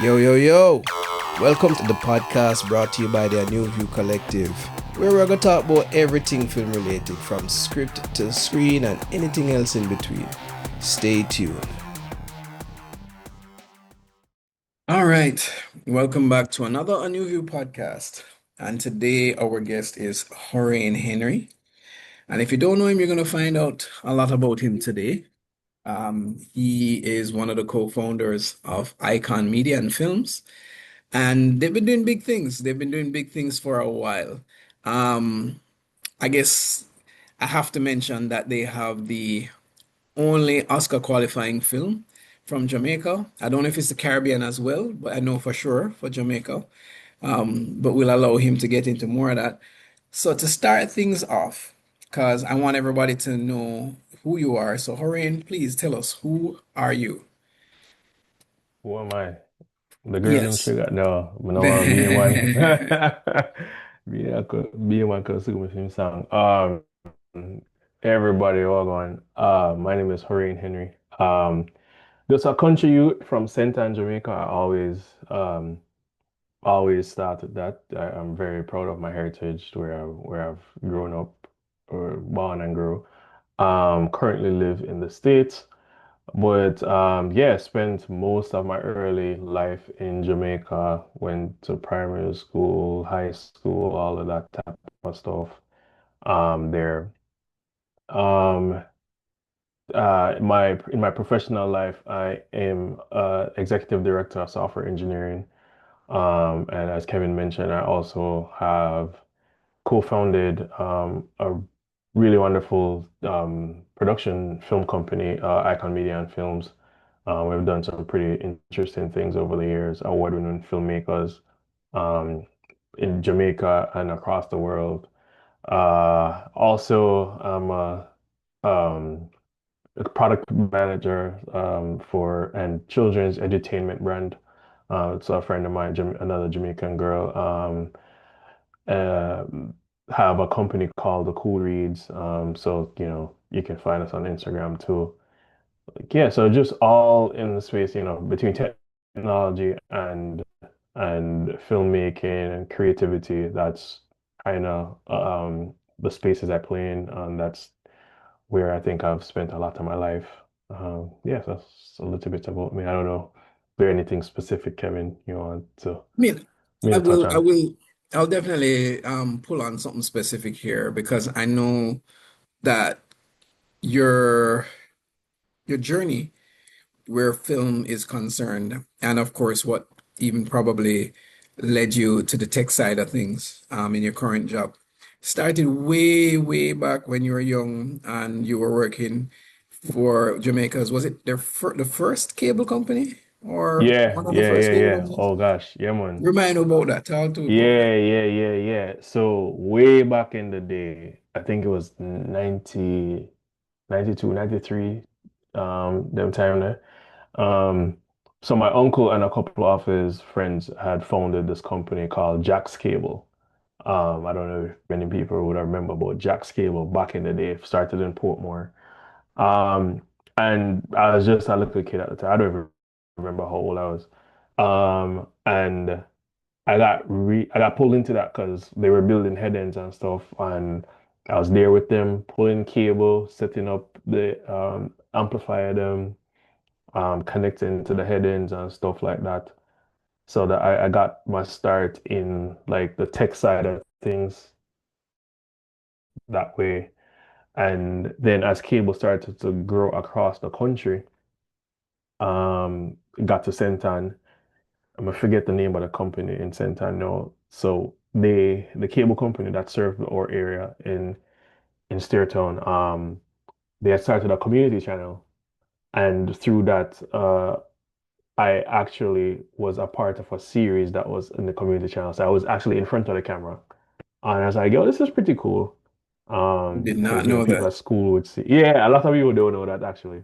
Yo, yo, yo! Welcome to the podcast brought to you by the ANOUVUE Collective, where we're going to talk about everything film related, from script to screen and anything else in between. Stay tuned. All right, welcome back to another ANOUVUE podcast. And today our guest is Horane Henry. And if you don't know him, you're going to find out a lot about him today. He is one of the co-founders of Icon Media and Films, and they've been doing big things. They've been doing big things for a while. Um, I guess I have to mention that they have the only Oscar qualifying film from Jamaica. I don't know if it's the Caribbean as well, but I know for sure for Jamaica. But we'll allow him to get into more of that. So to start things off, because I want everybody to know who you are. So Horain, please tell us, who are you? Who am I? The girl them Yes. sugar? No, I know I'm being one. Being one consumer film song. Everybody, all going. My name is Horane Henry. Just a country youth from St. Anne, Jamaica. I always started that. I'm very proud of my heritage, where I've grown up, or born and grew. Currently live in the States. But yeah, spent most of my early life in Jamaica, went to primary school, high school, all of that type of stuff there. Um, in my professional life, I am executive director of software engineering. And as Kevin mentioned, I also have co-founded a really wonderful production film company, Icon Media and Films. We've done some pretty interesting things over the years, award-winning filmmakers um, in Jamaica and across the world. Also, I'm a product manager for and children's edutainment brand. So a friend of mine, another Jamaican girl, uh, have a company called The Cool Reads. So you can find us on Instagram too. Like, yeah, so just all in the space, between technology and filmmaking and creativity. That's kind of the spaces I play in, and that's where I think I've spent a lot of my life. Yeah, so that's a little bit about me. I don't know if there anything specific, Kevin, you want to I mean, me I to touch will, I on. will, I'll definitely pull on something specific here because I know that your your journey where film is concerned, and of course, what even probably led you to the tech side of things in your current job, started way, way back when you were young and you were working for Jamaica's. Was it the first cable company or Yeah, one of the yeah, first yeah, cable yeah. companies? Oh gosh, yeah, man. Remind me about that. Talk to me about that. Yeah, yeah, yeah, yeah. So way back in the day, I think it was 90, 92, 93, them time there. Um, so my uncle and a couple of his friends had founded this company called Jack's Cable. I don't know if many people would remember, but Jack's Cable back in the day started in Portmore. Um, and I was just a little kid at the time. I don't even remember how old I was. And I got pulled into that because they were building head ends and stuff, and I was there with them, pulling cable, setting up the amplifier them, connecting to the head ends and stuff like that. So that I got my start in like the tech side of things that way. And then as cable started to grow across the country, got to Centan. I'm gonna forget the name of the company in Centan now. So the cable company that served our area in Steertown, they had started a community channel, and through that, I actually was a part of a series that was in the community channel. So I was actually in front of the camera, and I was like, "Yo, this is pretty cool." Did Because not know people that. at school would see. Yeah, a lot of people don't know that actually.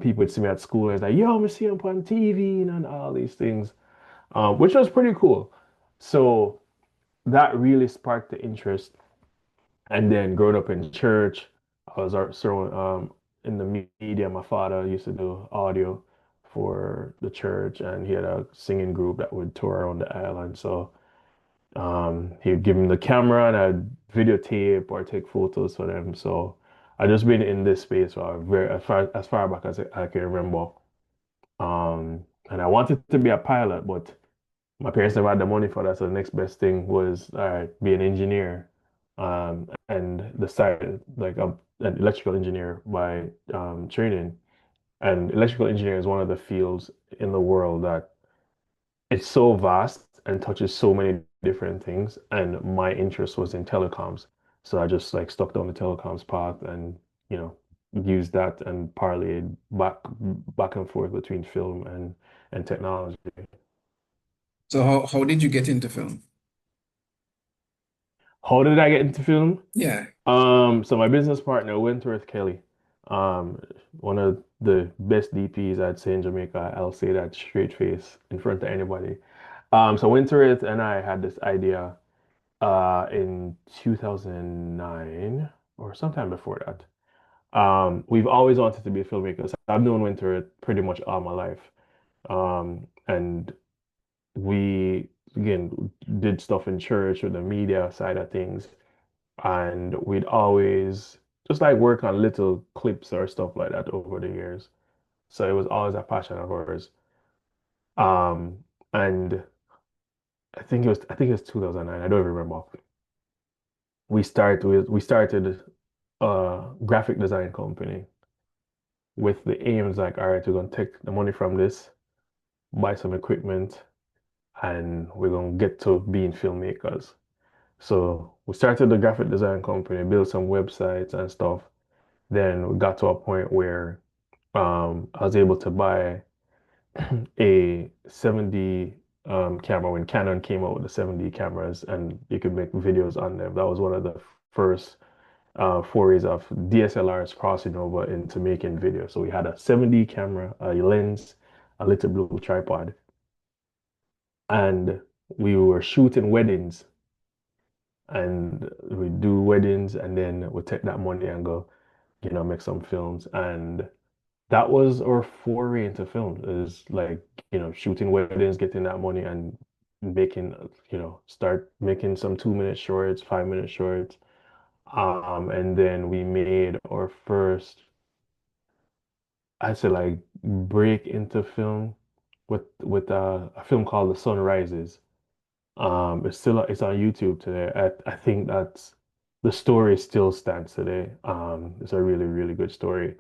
People would see me at school and it's like, "Yo, I'm gonna see him on TV and all these things," which was pretty cool. So that really sparked the interest. And then growing up in church, I was also in the media. My father used to do audio. for the church, and he had a singing group that would tour around the island. So he would give him the camera and I'd videotape or take photos for them. So I just been in this space for a very as far back as I can remember. And I wanted to be a pilot, but my parents never had the money for that. So the next best thing was be an engineer, and decided like I'm an electrical engineer by training. And electrical engineering is one of the fields in the world that it's so vast and touches so many different things. And my interest was in telecoms. So I just like stuck down the telecoms path and, you know, used that and parlayed back and forth between film and technology. So how did you get into film? How did I get into film? Yeah. So my business partner, Wentworth Kelly, um, one of the best DPs I'd say in Jamaica. I'll say that straight face in front of anybody. So Wentworth and I had this idea in 2009 or sometime before that. We've always wanted to be filmmakers. I've known Wentworth pretty much all my life. And we again did stuff in church with the media side of things, and we'd always just like work on little clips or stuff like that over the years. So it was always a passion of ours. And I think it was 2009. I don't even remember. We started a graphic design company with the aims like, all right, we're gonna take the money from this, buy some equipment, and we're gonna get to being filmmakers. So we started the graphic design company, built some websites and stuff. Then we got to a point where I was able to buy a 7D camera when Canon came out with the 7D cameras, and you could make videos on them. That was one of the first forays of DSLRs crossing over into making video. So we had a 7D camera, a lens, a little blue tripod, and we were shooting weddings. And we do weddings, and then we take that money and go, make some films. And that was our foray into film, is like, shooting weddings, getting that money and making, start making some 2-minute shorts, 5-minute shorts. And then we made our first, I'd say like break into film with a film called The Sun Rises. It's on YouTube today. I think that's the story still stands today. It's a really, really good story.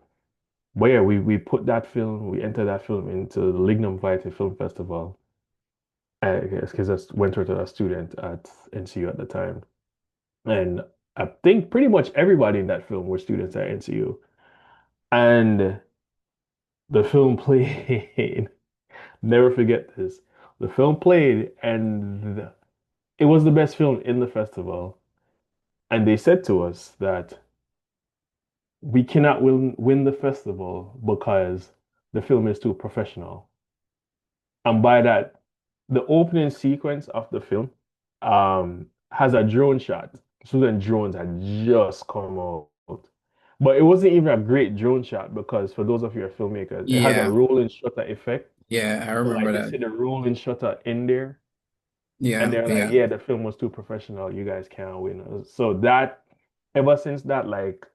But yeah, we put that film, we entered that film into the Lignum Vitae Film Festival. Because I went to a student at NCU at the time. And I think pretty much everybody in that film were students at NCU. And the film played, never forget this. The film played and it was the best film in the festival. And they said to us that we cannot win the festival because the film is too professional. And by that, the opening sequence of the film has a drone shot. So then drones had just come out. But it wasn't even a great drone shot because for those of you who are filmmakers, it has a Yeah. rolling shutter effect. Yeah, I So remember like they that. see the rolling shutter in there and Yeah, they're like, yeah. yeah, the film was too professional. You guys can't win. So that ever since that, like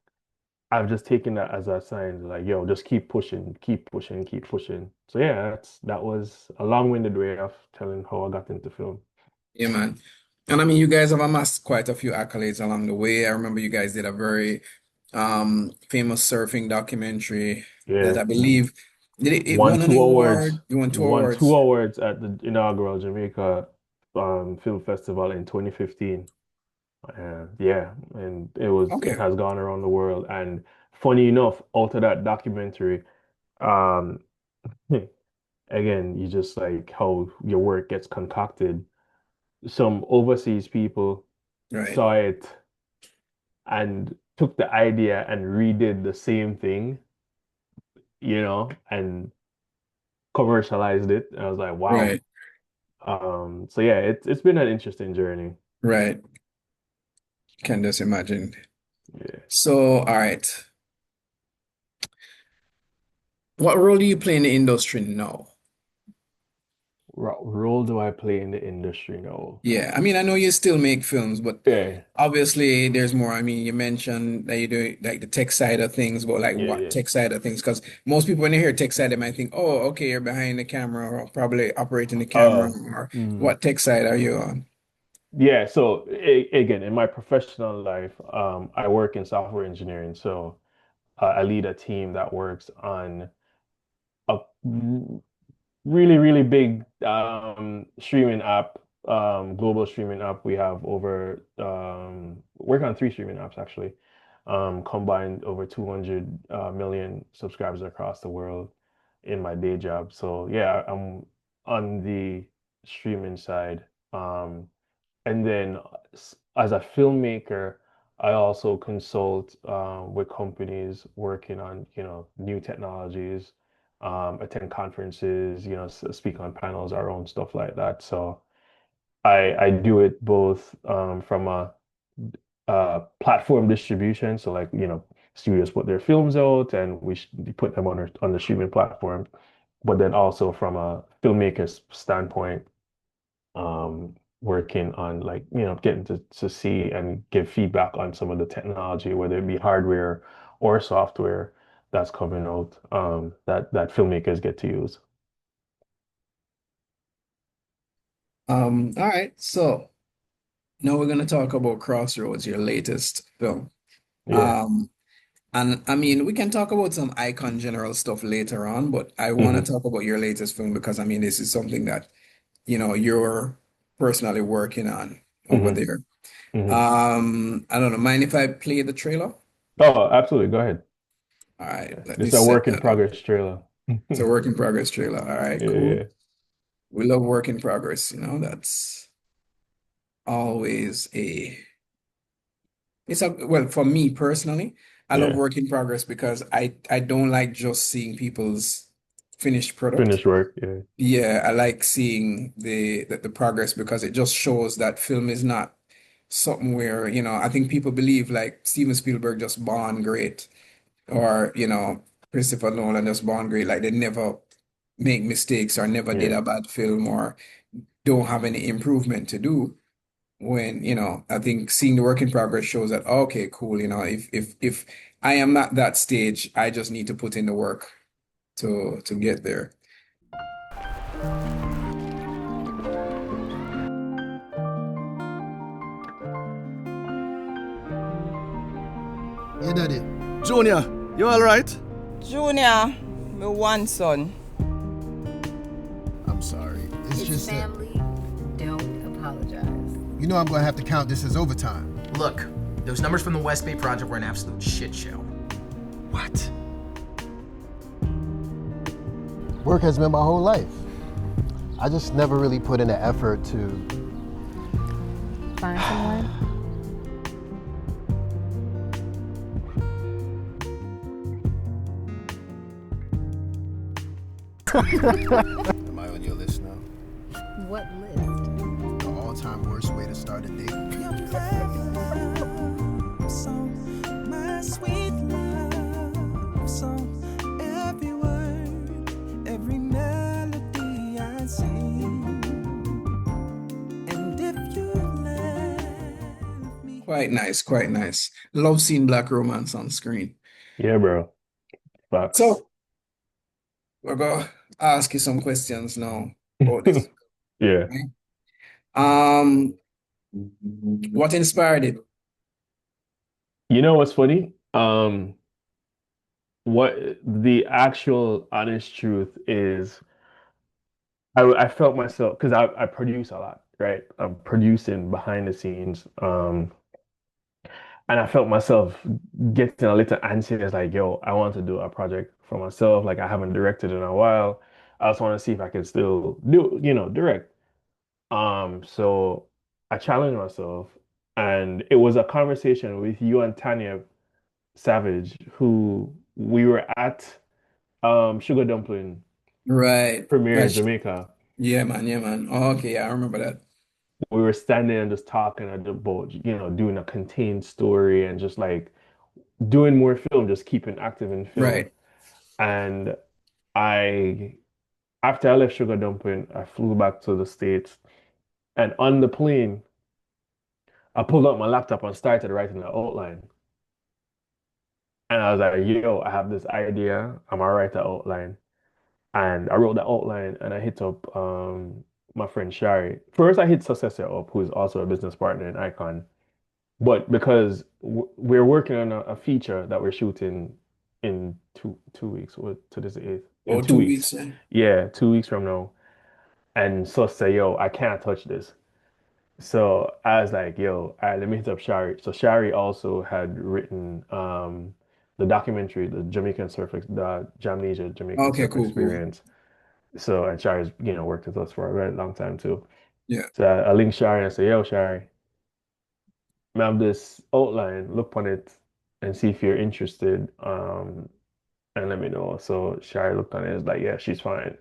I've just taken that as a sign, like, yo, just keep pushing, keep pushing, keep pushing. So yeah, that was a long-winded way of telling how I got into film. Yeah, man. And I mean, you guys have amassed quite a few accolades along the way. I remember you guys did a very famous surfing documentary that Yeah, I believe did it won won an two award? awards, You won two won two awards. awards at the inaugural Jamaica Film Festival in 2015. Yeah, and it Okay. has gone around the world. And funny enough, out of that documentary, um, again, you just like how your work gets concocted. Some overseas people Right. saw it and took the idea and redid the same thing, and commercialized it. And I was like, wow. Right. So yeah, it's been an interesting journey. Right. Can just imagine. Yeah. So, all right. what role do you play in the industry now? Role do I play in the industry now? Yeah, I mean, I know you still make films, but Yeah, obviously there's more. I mean, you mentioned that you do like the tech side of things, but like yeah, what yeah. tech side of things? Because most people when they hear tech side, they might think, oh, okay, you're behind the camera or probably operating the camera, Uh, or mm, what tech side are you on? yeah. So again, in my professional life, I work in software engineering. So I lead a team that works on a really, really big streaming app, global streaming app. We have over work on three streaming apps actually, combined over 200 million subscribers across the world in my day job. So yeah, I'm on the streaming side. And then as a filmmaker, I also consult with companies working on, new technologies, attend conferences, speak on panels, our own stuff like that. So I do it both from a platform distribution. So like, studios put their films out and we put them on the streaming platform, but then also from a filmmaker's standpoint working on like, getting to see and give feedback on some of the technology, whether it be hardware or software that's coming out that filmmakers get to use. All right, so now we're gonna talk about Crossroads, your latest film. Yeah. Um, and I mean, we can talk about some icon general stuff later on, but I want hmm to talk about your latest film because I mean, this is something that you're personally working on over hmm there. hmm I don't know, mind if I play the trailer? Oh, absolutely. Go ahead. All right, Yeah. let me This is a set work in that up. progress trailer. It's a work in progress trailer. All right, cool. Yeah. We love work in progress, that's always it's a well for me personally, I love Yeah. work in progress because I don't like just seeing people's finished product. Finished work. Yeah. Yeah, I like seeing the progress because it just shows that film is not something where, I think people believe like Steven Spielberg just born great or, Christopher Nolan just born great. Like they never make mistakes or never did Yeah. a bad film or don't have any improvement to do. When, I think seeing the work in progress shows that, okay, cool, if I am at that stage, I just need to put in the work to get there. Yeah, daddy. Junior, you alright? Junior, my one son. I'm sorry. It's It's just that, family. Don't apologize. you know I'm gonna have to count this as overtime. Look, those numbers from the West Bay project were an absolute shit show. What? Work has been my whole life. I just never really put in the effort to. Find someone. Am I on your list now? What list? The all-time worst way to start a date? My sweet love song, every word, every melody I sing. And if you left me. Quite nice, quite nice. Love seeing black romance on screen. Yeah, bro. Facts. So we're gonna ask you some questions now about this. Yeah. Okay? Um, what inspired it? You know what's funny? What the actual honest truth is, I felt myself because I produce a lot, right? I'm producing behind the scenes, and I felt myself getting a little anxious, like, yo, I want to do a project for myself. Like I haven't directed in a while. I just want to see if I can still do, direct. So I challenged myself, and it was a conversation with you and Tanya Savage, who we were at Sugar Dumpling Right. premiere in That's Jamaica. yeah, man, yeah, man. Oh, okay, yeah, I remember that. We were standing and just talking about, doing a contained story and just like doing more film, just keeping active in film. Right. And I after I left Sugar Dumpling, I flew back to the States, and on the plane, I pulled out my laptop and started writing an outline. And I was like, yo, I have this idea. I'm gonna write the outline. And I wrote the outline and I hit up my friend Shari. First, I hit Successor up, who is also a business partner in Icon. But because we're working on a feature that we're shooting in two weeks, what today's the 8th, in Oh, 2 weeks. 2 weeks. Yeah. Yeah, 2 weeks from now. And Sus say, yo, I can't touch this. So I was like, yo, all right, let me hit up Shari. So Shari also had written the documentary, the Jamaican Surf, the Jamnesia Jamaican Okay, Surf cool, cool. Experience. So, and Shari's, worked with us for a very long time too. Yeah. So I linked Shari and I said, yo, Shari, I have this outline, look on it and see if you're interested. And let me know. So Shari looked on it, is like, yeah, she's fine.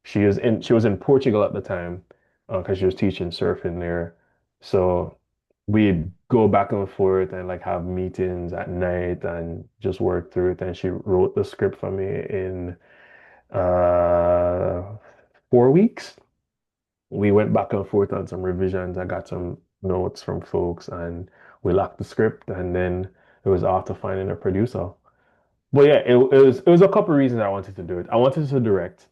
She was in Portugal at the time, because she was teaching surfing there. So we'd go back and forth and like have meetings at night and just work through it. And she wrote the script for me in uh 4 weeks. We went back and forth on some revisions. I got some notes from folks and we locked the script, and then it was off to finding a producer. But yeah, it was a couple reasons I wanted to do it. I wanted to direct.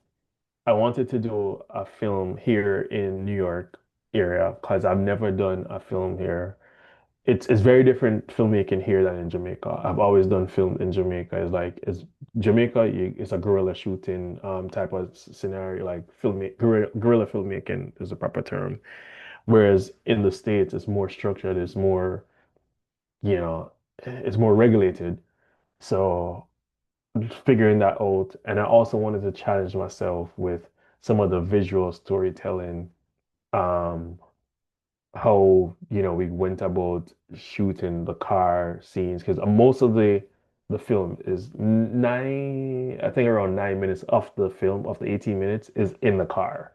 I wanted to do a film here in New York area because I've never done a film here. It's very different filmmaking here than in Jamaica. I've always done film in Jamaica. It's Jamaica. It's a guerrilla shooting type of scenario, like guerrilla filmmaking is the proper term. Whereas in the States, it's more structured. You know, it's more regulated. So figuring that out. And I also wanted to challenge myself with some of the visual storytelling, um, how, we went about shooting the car scenes, because most of the film is I think around 9 minutes of the film, of the 18 minutes, is in the car.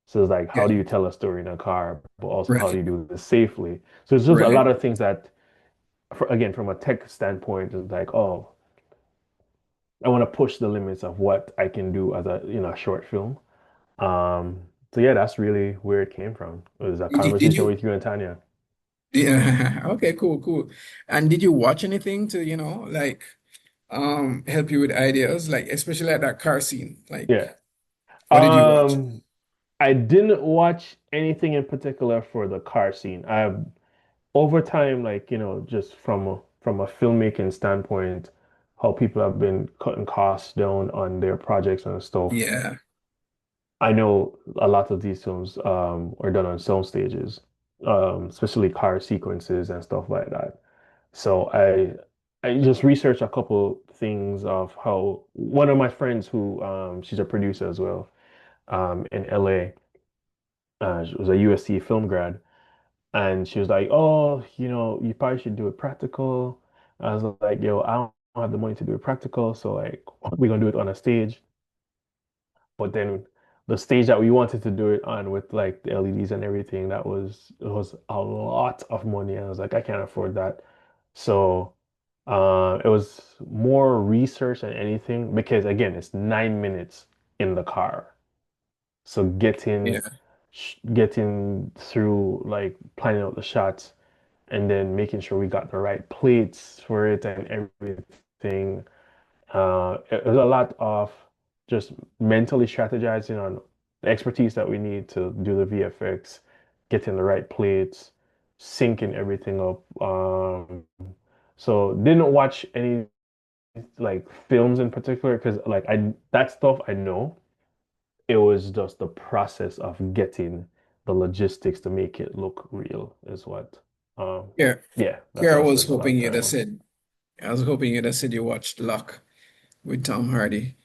So it's like, how Yeah. do you tell a story in a car, but also how do Right. you do this safely? So it's just a Right. lot of things that, again, from a tech standpoint, it's like, oh, I want to push the limits of what I can do as a short film. Um, so yeah, that's really where it came from. It was a Did conversation you? with you and Tanya. Yeah. Okay, cool, cool. And did you watch anything to, like help you with ideas, like especially at that car scene? Yeah. Like, what did you watch? Um, I didn't watch anything in particular for the car scene. Over time, like, just from a filmmaking standpoint, how people have been cutting costs down on their projects and stuff. Yeah. I know a lot of these films are done on sound stages, especially car sequences and stuff like that. So I just researched a couple things of how one of my friends who she's a producer as well, in LA. She was a USC film grad, and she was like, "Oh, you probably should do it practical." I was like, "Yo, I don't have the money to do it practical, so like we're gonna do it on a stage." But then the stage that we wanted to do it on with like the LEDs and everything, it was a lot of money. And I was like, I can't afford that. So it was more research than anything because again, it's 9 minutes in the car. So Yeah. getting through like planning out the shots and then making sure we got the right plates for it and everything. It was a lot of just mentally strategizing on the expertise that we need to do the VFX, getting the right plates, syncing everything up. So didn't watch any like films in particular because like I that stuff I know. It was just the process of getting the logistics to make it look real is what. Um, Yeah. yeah, that's Here I what I was spent a lot hoping of you'd time have on. said, I was hoping you'd have said you watched Luck with Tom Hardy.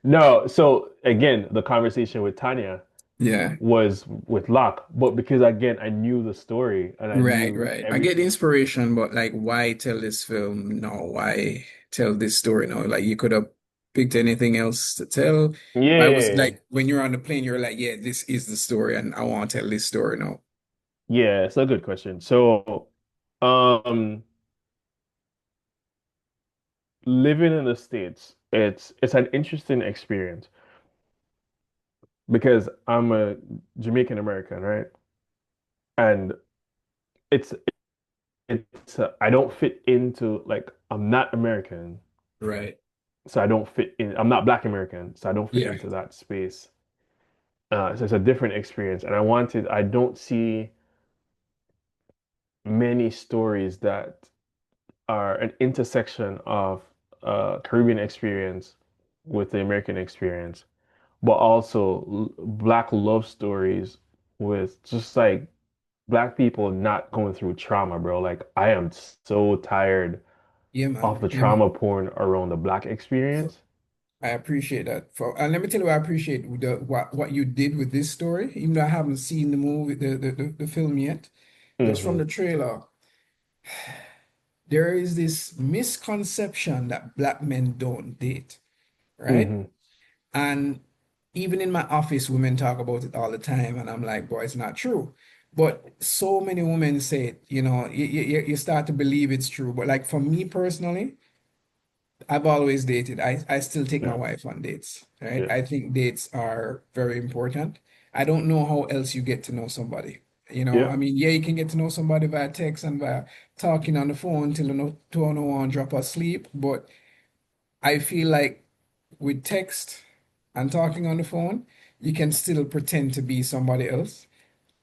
No, so again, the conversation with Tanya Yeah. was with Locke, but because again, I knew the story and I Right, knew right. I get the everything. inspiration, but like, why tell this film now? Why tell this story now? Like, you could have picked anything else to tell. Why was Yeah, like when you're on the plane, you're like, yeah, this is the story, and I want to tell this story now. yeah, it's a good question. So, um, living in the States. it's an interesting experience because I'm a Jamaican American, right? And it's I don't fit into like I'm not American, Right. so I don't fit in. I'm not Black American, so I don't fit Yeah. into that space. So it's a different experience, and I don't see many stories that are an intersection of Caribbean experience with the American experience, but also Black love stories with just like Black people not going through trauma, bro. Like I am so tired Yeah, of man. the Yeah, man. trauma porn around the Black experience. I appreciate that. And let me tell you, I appreciate what you did with this story, even though I haven't seen the movie, the film yet. Just from Hmm. the trailer, there is this misconception that black men don't date, right? Hmm. And even in my office, women talk about it all the time, and I'm like, boy, it's not true. But so many women say it, you start to believe it's true. But like for me personally, I've always dated. I still take my Yeah, wife on dates, right? yeah, I think dates are very important. I don't know how else you get to know somebody. yeah, I mean, yeah, you can get to know somebody via text and via talking on the phone till no to no one drop asleep. But I feel like with text and talking on the phone, you can still pretend to be somebody else.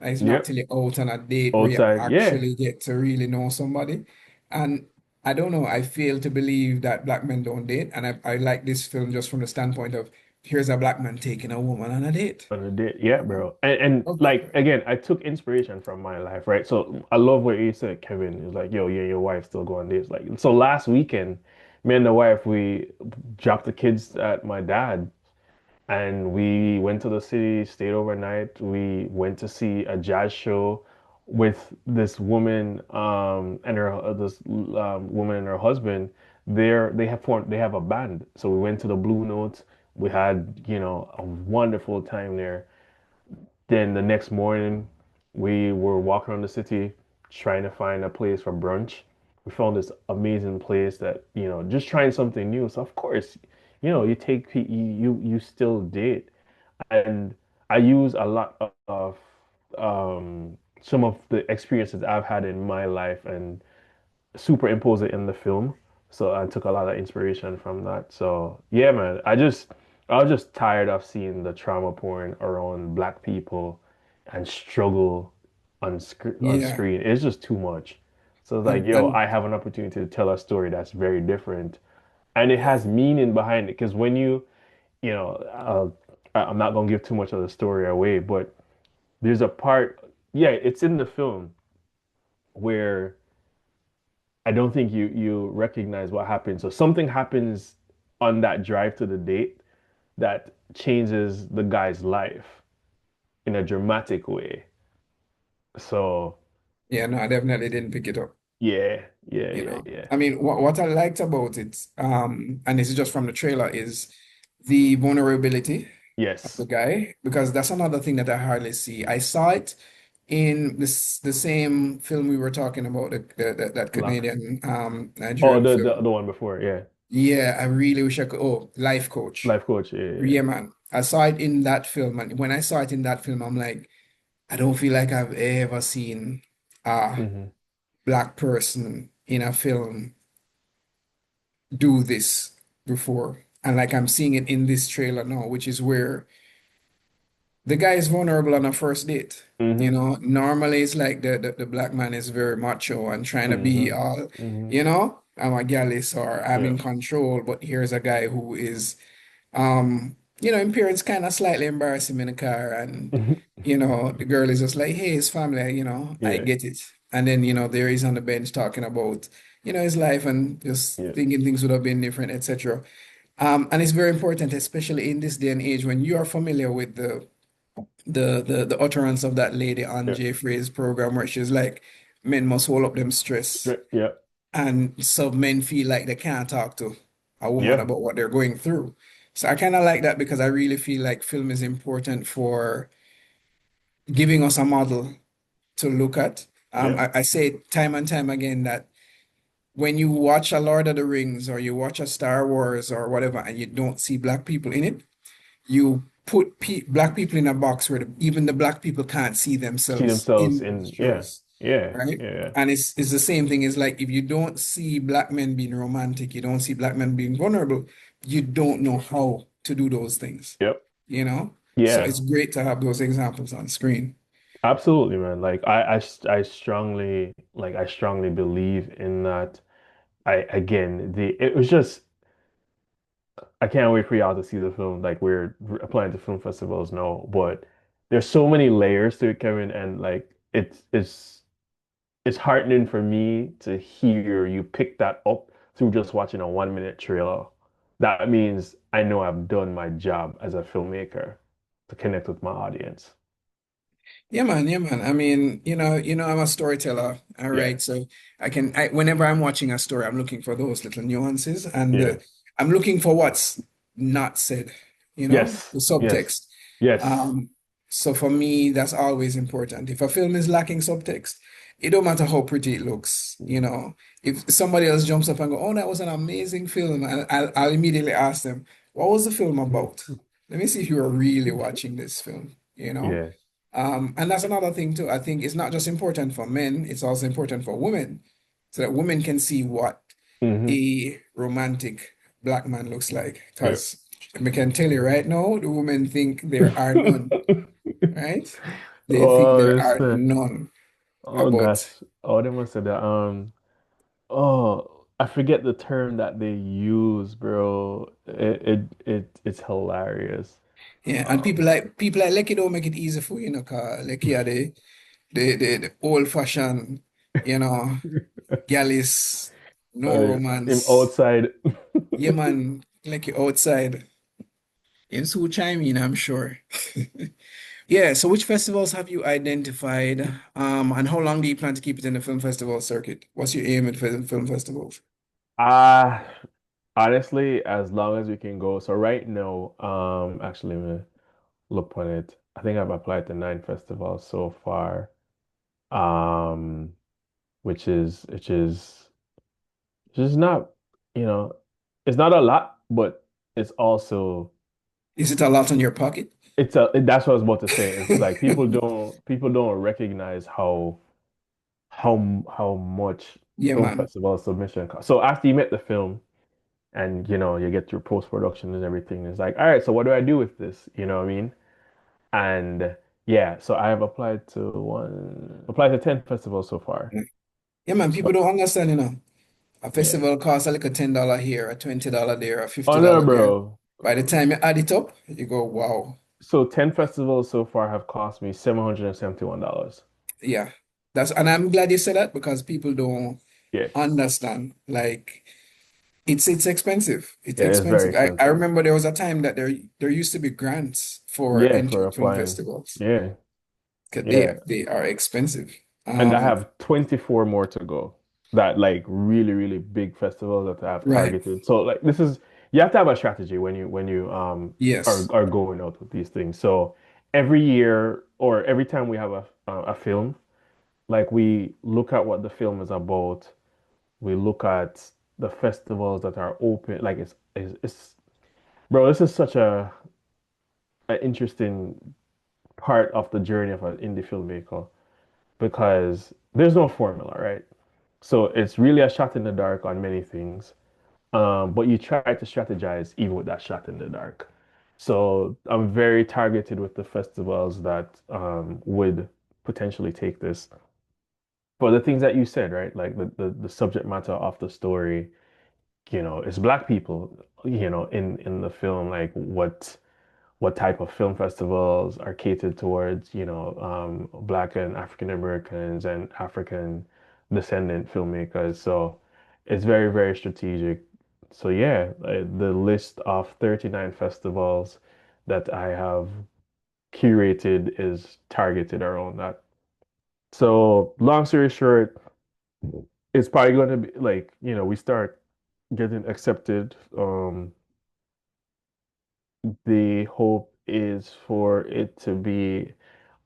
It's not yeah. till you're out on a date where you Outside, yeah, actually get to really know somebody. And I don't know, I fail to believe that black men don't date. And I like this film just from the standpoint of here's a black man taking a woman on a date. on a date, yeah, You know? bro. And Love that, like bro. again, I took inspiration from my life, right? So I love what you said, Kevin. Is like, yo, yeah, your wife still go on dates. Like, so last weekend, me and the wife, we dropped the kids at my dad. And we went to the city, stayed overnight. We went to see a jazz show with this woman and her this woman and her husband. They have a band. So we went to the Blue Note. We had, a wonderful time there. Then the next morning, we were walking around the city trying to find a place for brunch. We found this amazing place that, just trying something new. So of course, you take you still date. And I use a lot of some of the experiences I've had in my life and superimpose it in the film. So I took a lot of inspiration from that. So yeah, man, I was just tired of seeing the trauma porn around black people and struggle on Yeah. screen. It's just too much. So it's like, yo, And I have an opportunity to tell a story that's very different and it yeah. has meaning behind it. Because when I'm not gonna give too much of the story away, but there's a part, yeah, it's in the film where I don't think you recognize what happens. So something happens on that drive to the date that changes the guy's life in a dramatic way. So Yeah, no, I definitely didn't pick it up. yeah, yeah, You yeah, know, yeah. I mean, what I liked about it, and this is just from the trailer, is the vulnerability of the Yes. guy, because that's another thing that I hardly see. I saw it in the same film we were talking about, that Lock. Canadian Oh, Nigerian the film. one before, yeah. Yeah, I really wish I could. Oh, Life Coach. Life coach, yeah, yeah. Yeah, man. I saw it in that film, and when I saw it in that film, I'm like, I don't feel like I've ever seen a Hmm. black person in a film do this before. And like I'm seeing it in this trailer now, which is where the guy is vulnerable on a first date. Hmm. Normally it's like the black man is very macho and trying to be Hmm. all, Hmm. I'm a gallus or I'm Yeah. in control. But here's a guy who is, in parents kind of slightly embarrass him in the car, and the girl is just like, hey, it's family, I Yeah. get it. And then, there he's on the bench talking about, his life and just Yeah. thinking things would have been different, etc. And it's very important, especially in this day and age, when you are familiar with the utterance of that lady on Yeah. Jay Frey's program, where she's like, men must hold up them stress. Yeah. And some men feel like they can't talk to a woman Yeah. about what they're going through. So I kind of like that because I really feel like film is important for giving us a model to look at. Yeah. I say time and time again that when you watch a Lord of the Rings or you watch a Star Wars or whatever and you don't see black people in it, you put pe black people in a box where even the black people can't see See themselves themselves in the in, yeah, shows, yeah, right? yeah, And it's the same thing. It's like if you don't see black men being romantic, you don't see black men being vulnerable, you don't know how to do those things, yep, you know? So yeah. it's great to have those examples on screen. Absolutely, man. Like I strongly believe in that. I again, the it was just I can't wait for y'all to see the film. Like we're applying to film festivals now, but there's so many layers to it, Kevin, and like it's heartening for me to hear you pick that up through just watching a 1 minute trailer. That means I know I've done my job as a filmmaker to connect with my audience. Yeah, man. Yeah, man. I mean, I'm a storyteller. All Yeah, right. So whenever I'm watching a story, I'm looking for those little nuances and yeah. I'm looking for what's not said, Yes, the yes, subtext. yes. Um, so for me, that's always important. If a film is lacking subtext, it don't matter how pretty it looks. If somebody else jumps up and go, "Oh, that was an amazing film," and I'll immediately ask them, "What was the film about? Let me see if you were really watching this film." Yeah. And that's another thing too. I think it's not just important for men, it's also important for women, so that women can see what Hmm. a romantic black man looks like. Yeah. Because I can tell you right now, the women think there are none, right? They think Oh, there this are none oh about. gosh. Oh, they must have that. Oh, I forget the term that they use, bro. It's hilarious. Yeah, and Um, people like Lekki don't make it easy for you, cause Lekki are the old fashioned, you know, galleys, no him romance. outside. Yeah, man, Lekki outside. Yes, who chime in, I'm sure. Yeah, so which festivals have you identified? And how long do you plan to keep it in the film festival circuit? What's your aim at film festivals? Ah, honestly, as long as we can go. So right now, actually, let me look on it. I think I've applied to 9 festivals so far. Um, which is not, you know, it's not a lot, but it's also Is it a lot on your pocket? that's what I was about to say. It's like people don't recognize how much Yeah, film man. festival submission costs. So after you make the film and you get through post-production and everything, it's like, all right, so what do I do with this? You know what I mean? And yeah, so I have applied to 10 festivals so far. Yeah, man. People So don't understand, A yeah. festival costs like a $10 here, a $20 there, a Oh no, $50 there. bro. By the time you add it up, you go, wow. So 10 festivals so far have cost me $771. Yeah. And I'm glad you said that because people don't Yeah. understand. Like, it's expensive. It's Yeah, it's very expensive. I expensive. remember there was a time that there used to be grants for Yeah, for entering film applying. festivals. Yeah, 'Cause yeah. they are expensive. And I have 24 more to go. That like really, really big festivals that I have Right. targeted. So like this is you have to have a strategy when you are Yes. are going out with these things. So every year or every time we have a film, like we look at what the film is about. We look at the festivals that are open. Like it's bro, this is such a interesting part of the journey of an indie filmmaker because there's no formula, right? So it's really a shot in the dark on many things. But you try to strategize even with that shot in the dark. So I'm very targeted with the festivals that would potentially take this. But the things that you said, right? Like the subject matter of the story, it's black people, in the film, like what type of film festivals are catered towards, Black and African Americans and African descendant filmmakers. So it's very, very strategic. So yeah, the list of 39 festivals that I have curated is targeted around that. So long story short, it's probably going to be like, we start getting accepted. The hope is for it to be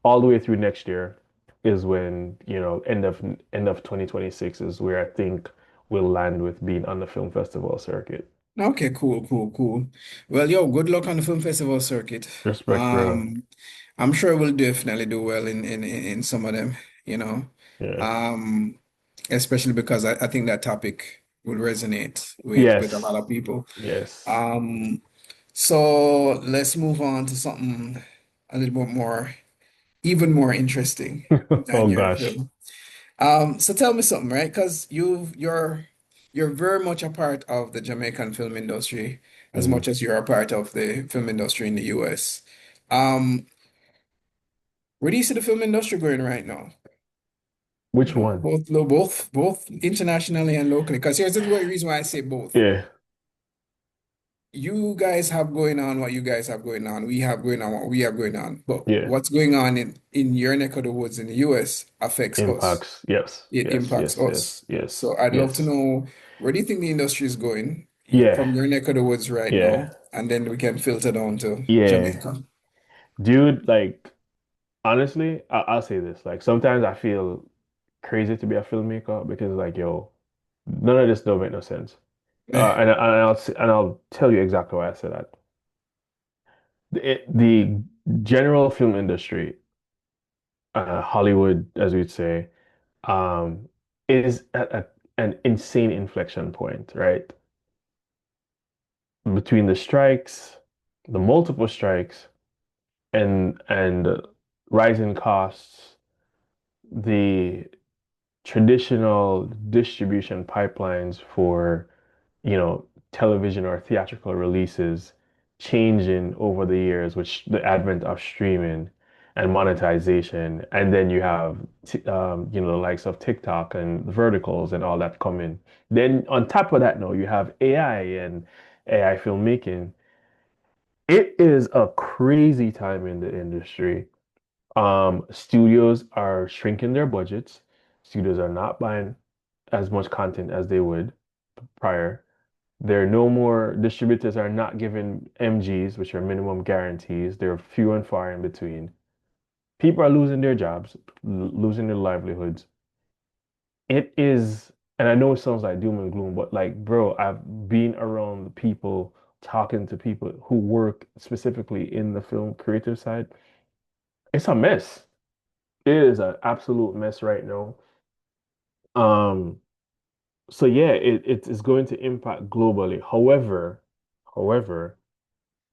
all the way through next year is when, end of 2026 is where I think will land with being on the film festival circuit. Okay, cool, cool, cool. Well, yo, good luck on the film festival circuit. Respect, bro. Um, I'm sure we'll definitely do well in some of them, you know. Yeah. Um, Especially because I think that topic will resonate with a lot Yes. of people. Yes. Um, so let's move on to something a little bit more, even more interesting than Oh your gosh. film. So tell me something, right? Because you're very much a part of the Jamaican film industry as Mm. much as you're a part of the film industry in the US. Um, where do you see the film industry going right now? Which one? Both internationally and locally. Because here's the reason why I say both. Yeah. You guys have going on what you guys have going on. We have going on what we have going on. But Yeah. what's going on in your neck of the woods in the US affects us. Impacts. Yes. It Yes. impacts Yes. Yes. us. Yes. So I'd love to Yes. know, where do you think the industry is going Yeah. from your neck of the woods right now? Yeah. And then we can filter down to Yeah. Jamaica. Dude, like honestly, I'll say this. Like sometimes I feel crazy to be a filmmaker because like, yo, none of this don't make no sense. And I'll tell you exactly why I say that. The general film industry, Hollywood, as we'd say, um, is at an insane inflection point, right? Between the strikes, the multiple strikes, and rising costs, the traditional distribution pipelines for, television or theatrical releases changing over the years, which the advent of streaming and monetization, and then you have the likes of TikTok and verticals and all that coming. Then on top of that, now you have AI and AI filmmaking. It is a crazy time in the industry. Studios are shrinking their budgets. Studios are not buying as much content as they would prior. There are no more distributors are not giving MGs, which are minimum guarantees. They're few and far in between. People are losing their jobs, losing their livelihoods. It is, and I know it sounds like doom and gloom, but like, bro, I've been around people, talking to people who work specifically in the film creative side. It's a mess. It is an absolute mess right now. Um, so yeah, it is going to impact globally. However,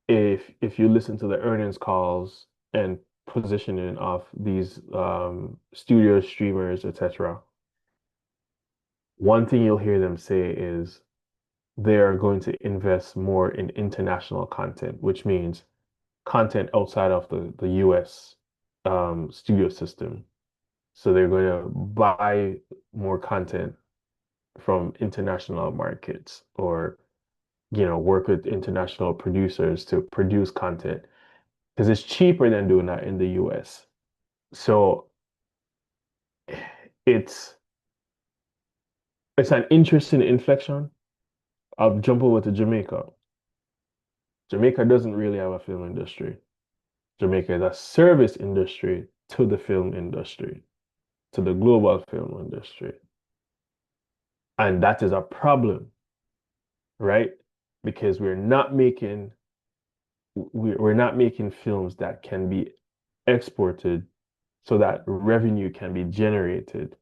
if you listen to the earnings calls and positioning of these studio streamers, etc., one thing you'll hear them say is they are going to invest more in international content, which means content outside of the US studio system. So they're going to buy more content from international markets or work with international producers to produce content because it's cheaper than doing that in the US. So it's it's an interesting inflection. I'll jump over to Jamaica. Jamaica doesn't really have a film industry. Jamaica is a service industry to the film industry, to the global film industry. And that is a problem, right? Because we're not making films that can be exported so that revenue can be generated.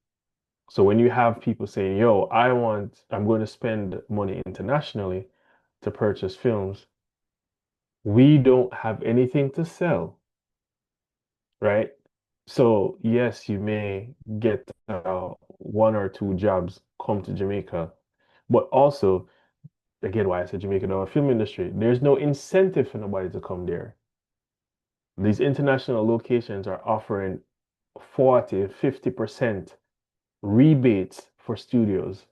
So when you have people saying, yo, I'm going to spend money internationally to purchase films, we don't have anything to sell, right? So yes, you may get one or two jobs come to Jamaica, but also, again, why I said Jamaica, our film industry, there's no incentive for nobody to come there. These international locations are offering 40, 50% rebates for studios.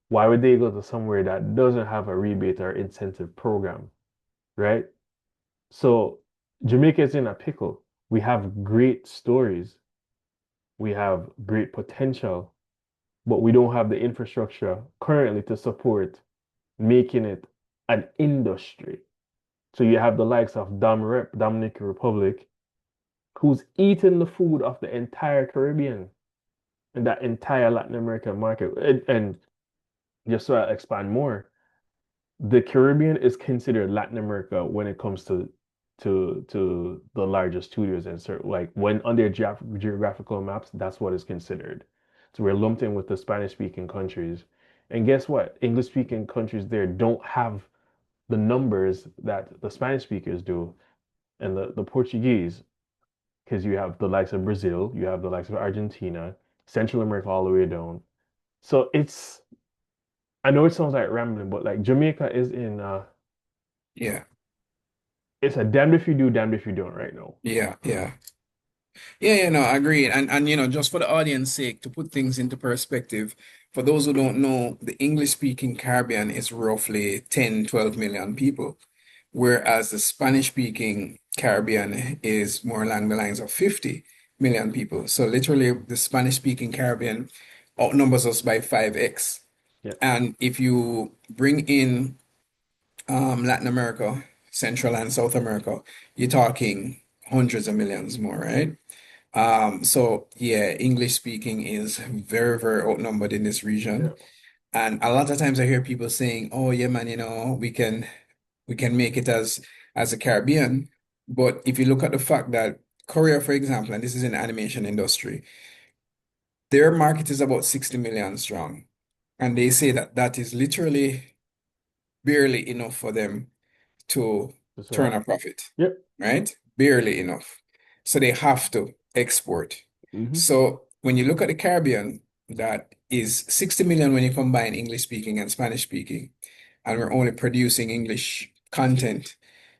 Why would they go to somewhere that doesn't have a rebate or incentive program, right? So Jamaica is in a pickle. We have great stories, we have great potential, but we don't have the infrastructure currently to support making it an industry. So you have the likes of Dominican Republic, who's eating the food of the entire Caribbean and that entire Latin American market. And just so I expand more, the Caribbean is considered Latin America when it comes to the largest studios and certain like when on their geographical maps, that's what is considered. So we're lumped in with the Spanish speaking countries. And guess what? English speaking countries there don't have the numbers that the Spanish speakers do and the Portuguese, because you have the likes of Brazil, you have the likes of Argentina, Central America all the way down. So it's I know it sounds like rambling, but like Jamaica is in Yeah, it's a damned if you do, damned if you don't right now. yeah, yeah. Yeah, no, I agree. And just for the audience sake, to put things into perspective, for those who don't know, the English speaking Caribbean is roughly 10, 12 million people, whereas the Spanish speaking Caribbean is more along the lines of 50 million people. So literally the Spanish speaking Caribbean outnumbers us by 5x. Yeah. And if you bring in Latin America, Central and South America, you're talking hundreds of millions more, right? So yeah, English speaking is very, very outnumbered in this Yeah. region. And a lot of times I hear people saying, "Oh yeah, man, we can make it as a Caribbean." But if you look at the fact that Korea, for example, and this is in the animation industry, their market is about 60 million strong. And they say that that is literally barely enough for them to That's turn right. a profit, Yep. right? Barely enough. So they have to export. Hmm. So when you look at the Caribbean, that is 60 million when you combine English speaking and Spanish speaking, and we're only producing English content.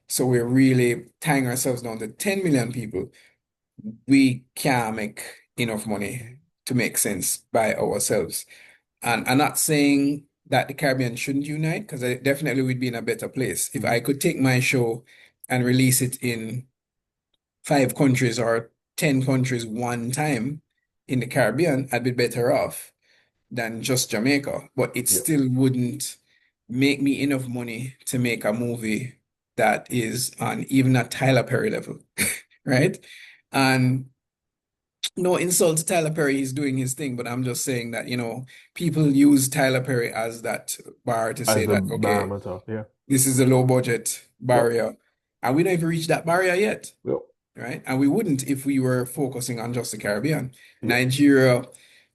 So we're really tying ourselves down to 10 million people. We can't make enough money to make sense by ourselves. And I'm not saying that the Caribbean shouldn't unite, because I definitely would be in a better place. If Hmm. I could take my show and release it in 5 countries or 10 countries one time in the Caribbean, I'd be better off than just Jamaica. But it Yep. still wouldn't make me enough money to make a movie that is on even a Tyler Perry level, right? And no insult to Tyler Perry, he's doing his thing, but I'm just saying that, people use Tyler Perry as that bar to say As a that, okay, barometer. Yeah. this is a low budget Yep. barrier. And we don't even reach that barrier yet, Yep. right? And we wouldn't if we were focusing on just the Caribbean. Yep. Nigeria,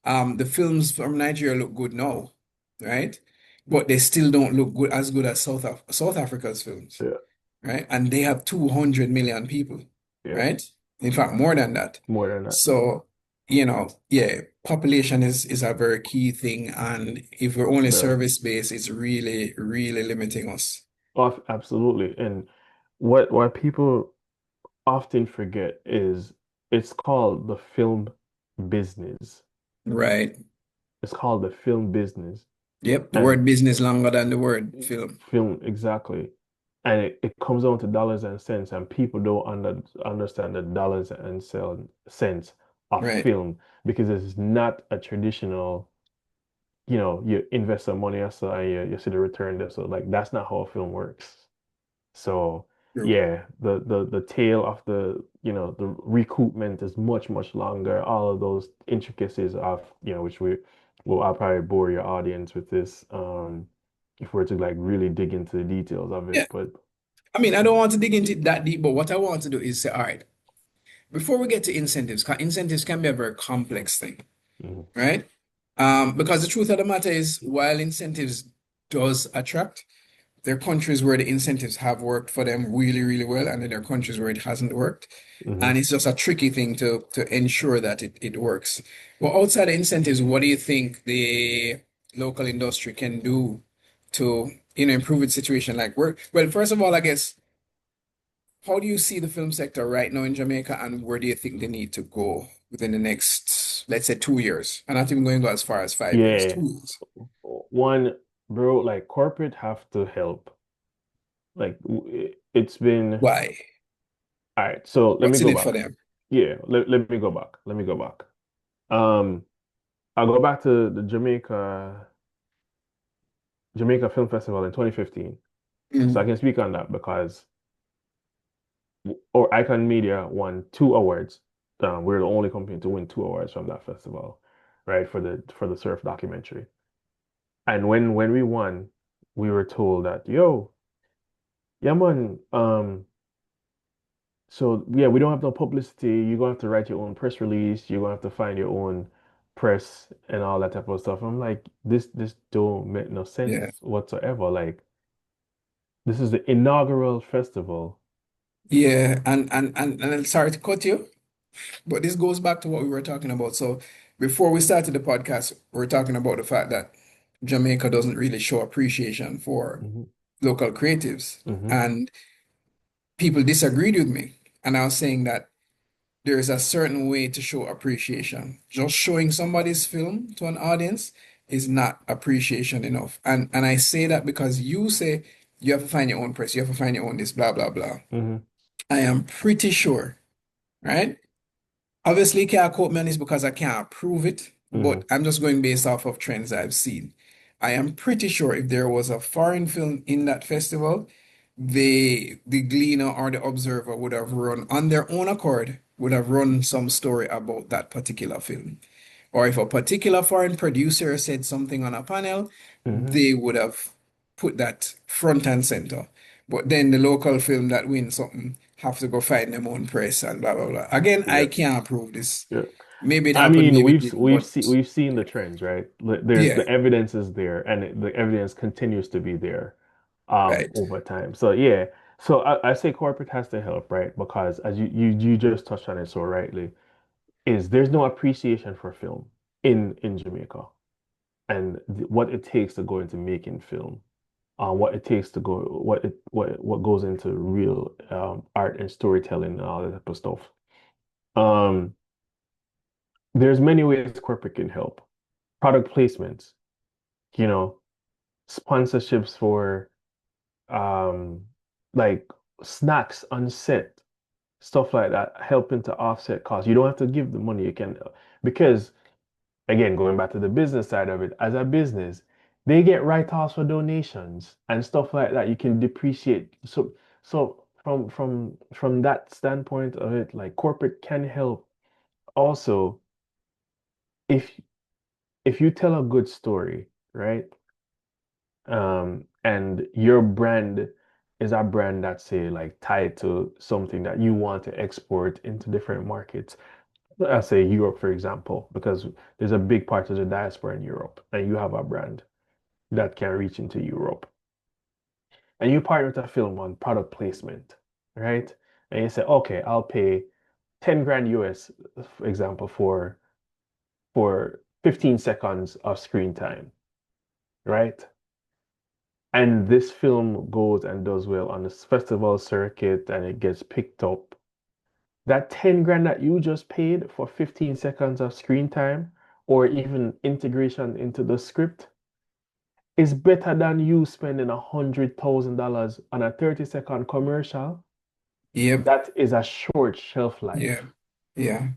the films from Nigeria look good now, right? But they still don't look good as good as South Africa's films, Yeah. right? And they have 200 million people, Yeah. right? In fact, more than that. More than that. So, yeah, population is a very key thing. And if we're only Very. service-based, it's really, really limiting us. Off, absolutely. And what people often forget is it's called the film business. Right. It's called the film business. Yep. The And word business longer than the word film. film, exactly. And it comes down to dollars and cents, and people don't understand the dollars and cents of Right. film because it's not a traditional, you invest some money so and you see the return there. So like that's not how a film works. So True. yeah, the tail of the recoupment is much, much longer. All of those intricacies of, which I'll probably bore your audience with this, if we're to like really dig into the details of Yeah. it. But I mean, I don't want to dig into it that deep, but what I want to do is say, all right, before we get to incentives, 'cause incentives can be a very complex thing, mhm, right? Because the truth of the matter is, while incentives does attract, there are countries where the incentives have worked for them really, really well, and then there are countries where it hasn't worked. mhm. And it's just a tricky thing to ensure that it works. But outside the incentives, what do you think the local industry can do to, improve its situation? Like well, first of all, I guess, how do you see the film sector right now in Jamaica, and where do you think they need to go within the next, let's say, 2 years? I'm not even going to go as far as 5 years, Yeah, 2 years. one, bro, like corporate have to help. Like it's been Why? all right. So let me What's in go it for back. them? Yeah, let me go back. Let me go back. Um, I'll go back to the Jamaica Film Festival in 2015. So I Mm, can speak on that because or Icon Media won 2 awards. We're the only company to win 2 awards from that festival, right? For the surf documentary. And when we won, we were told that, yo, yeah, man, so yeah, we don't have no publicity. You're gonna have to write your own press release. You're gonna have to find your own press and all that type of stuff. I'm like, this don't make no Yeah. sense whatsoever. Like, this is the inaugural festival. Yeah, and I'm sorry to cut you, but this goes back to what we were talking about. So before we started the podcast, we are talking about the fact that Jamaica doesn't really show appreciation for Hmm. local creatives. Hmm. And people disagreed with me. And I was saying that there is a certain way to show appreciation. Just showing somebody's film to an audience is not appreciation enough. And I say that because you say you have to find your own press, you have to find your own this, blah, blah, blah. Hmm. I am pretty sure, right? Obviously, you can't quote me on this because I can't prove it, Hmm. but I'm just going based off of trends I've seen. I am pretty sure if there was a foreign film in that festival, the Gleaner or the Observer would have run on their own accord, would have run some story about that particular film. Or if a particular foreign producer said something on a panel, Hmm. they would have put that front and center. But then the local film that wins something have to go find them own press and blah blah blah. Again, I Yeah. can't prove this. Yeah. Maybe it I happened, mean, maybe it didn't, but we've seen the trends, right? There's yeah, the evidence is there, and the evidence continues to be there, right. over time. So yeah, so I say corporate has to help, right? Because as you just touched on it so rightly, is there's no appreciation for film in Jamaica and what it takes to go into making film, what it takes to go, what goes into real art and storytelling and all that type of stuff. Um, there's many ways corporate can help. Product placements, you know, sponsorships for um like snacks on set, stuff like that, helping to offset costs. You don't have to give the money, you can because again, going back to the business side of it, as a business, they get write-offs for donations and stuff like that. You can depreciate. So from that standpoint of it, like corporate can help. Also, if if you tell a good story, right? And your brand is a brand that's say like tied to something that you want to export into different markets. Let's say Europe, for example, because there's a big part of the diaspora in Europe, and you have a brand that can reach into Europe. And you partner with a film on product placement, right? And you say, okay, I'll pay 10 grand US, for example, for 15 seconds of screen time, right? And this film goes and does well on this festival circuit and it gets picked up. That 10 grand that you just paid for 15 seconds of screen time or even integration into the script is better than you spending $100,000 on a 30-second commercial. Yep. That is a short shelf Yeah. life. Yeah.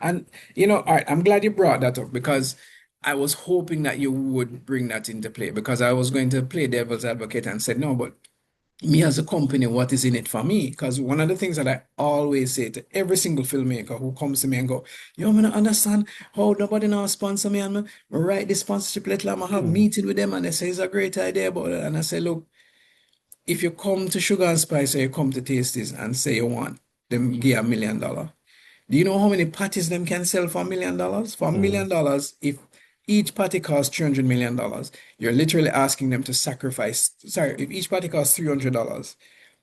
And all right, I'm glad you brought that up because I was hoping that you would bring that into play because I was going to play devil's advocate and said, no, but me as a company, what is in it for me? Because one of the things that I always say to every single filmmaker who comes to me and go, yo, I don't understand how nobody now sponsor me and I write this sponsorship letter, I have Mm, meeting with them and they say it's a great idea about it. And I say, look, if you come to Sugar and Spice or you come to Tasties and say you want them give $1 million, do you know how many patties them can sell for $1 million? For $1 mm, million, if each patty costs $300 million, you're literally asking them to sacrifice. Sorry, if each patty costs $300,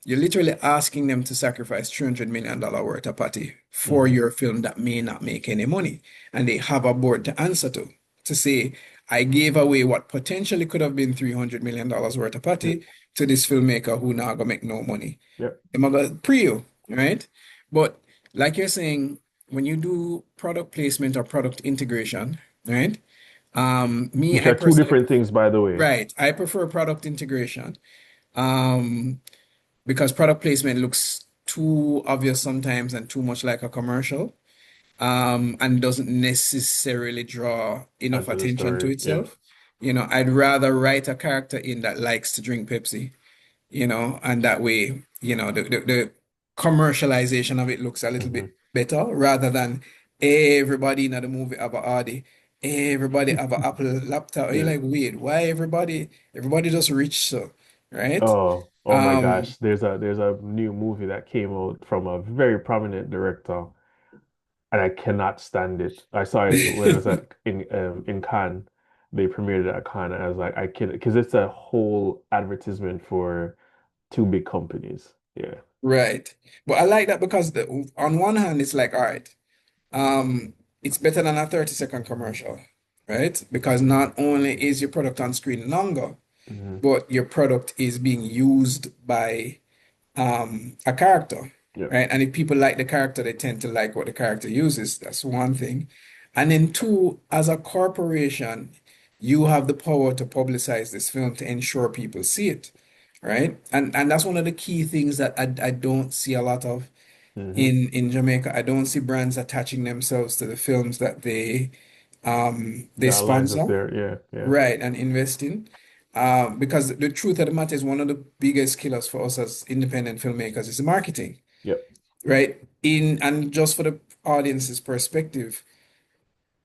you're literally asking them to sacrifice $300 million worth of patty for mhm, your film that may not make any money. And they have a board to answer to say, I gave away what potentially could have been $300 million worth of yep, patty to this filmmaker who now gonna make no money. yep. Am I gonna pre you, right? But like you're saying, when you do product placement or product integration, right? Me, Which I are two personally, different things, by the way. right, I prefer product integration. Um, because product placement looks too obvious sometimes and too much like a commercial, and doesn't necessarily draw enough Add to the attention to story. Yeah. itself. I'd rather write a character in that likes to drink Pepsi, and that way, the commercialization of it looks a little Hmm. bit better rather than everybody in the movie have a Audi, everybody have an Apple laptop. You're Yeah. like, wait, why everybody just rich so, right? Oh my Um, gosh. There's a new movie that came out from a very prominent director, and I cannot stand it. I saw it when it was at in Cannes. They premiered it at Cannes, and I was like, I can't, because it's a whole advertisement for two big companies. Yeah. right. But I like that because on one hand, it's like, all right, it's better than a 30-second commercial, right? Because not only is your product on screen longer, Hmm. but your product is being used by a character, Yeah. right? And if people like the character, they tend to like what the character uses. That's one thing. And then two, as a corporation, you have the power to publicize this film to ensure people see it, right? And that's one of the key things that I don't see a lot of Hmm. in Jamaica. I don't see brands attaching themselves to the films that they That aligns us sponsor. there. Yeah. Yeah. Right, and investing. Because the truth of the matter is one of the biggest killers for us as independent filmmakers is marketing, Yep. right? In and just for the audience's perspective,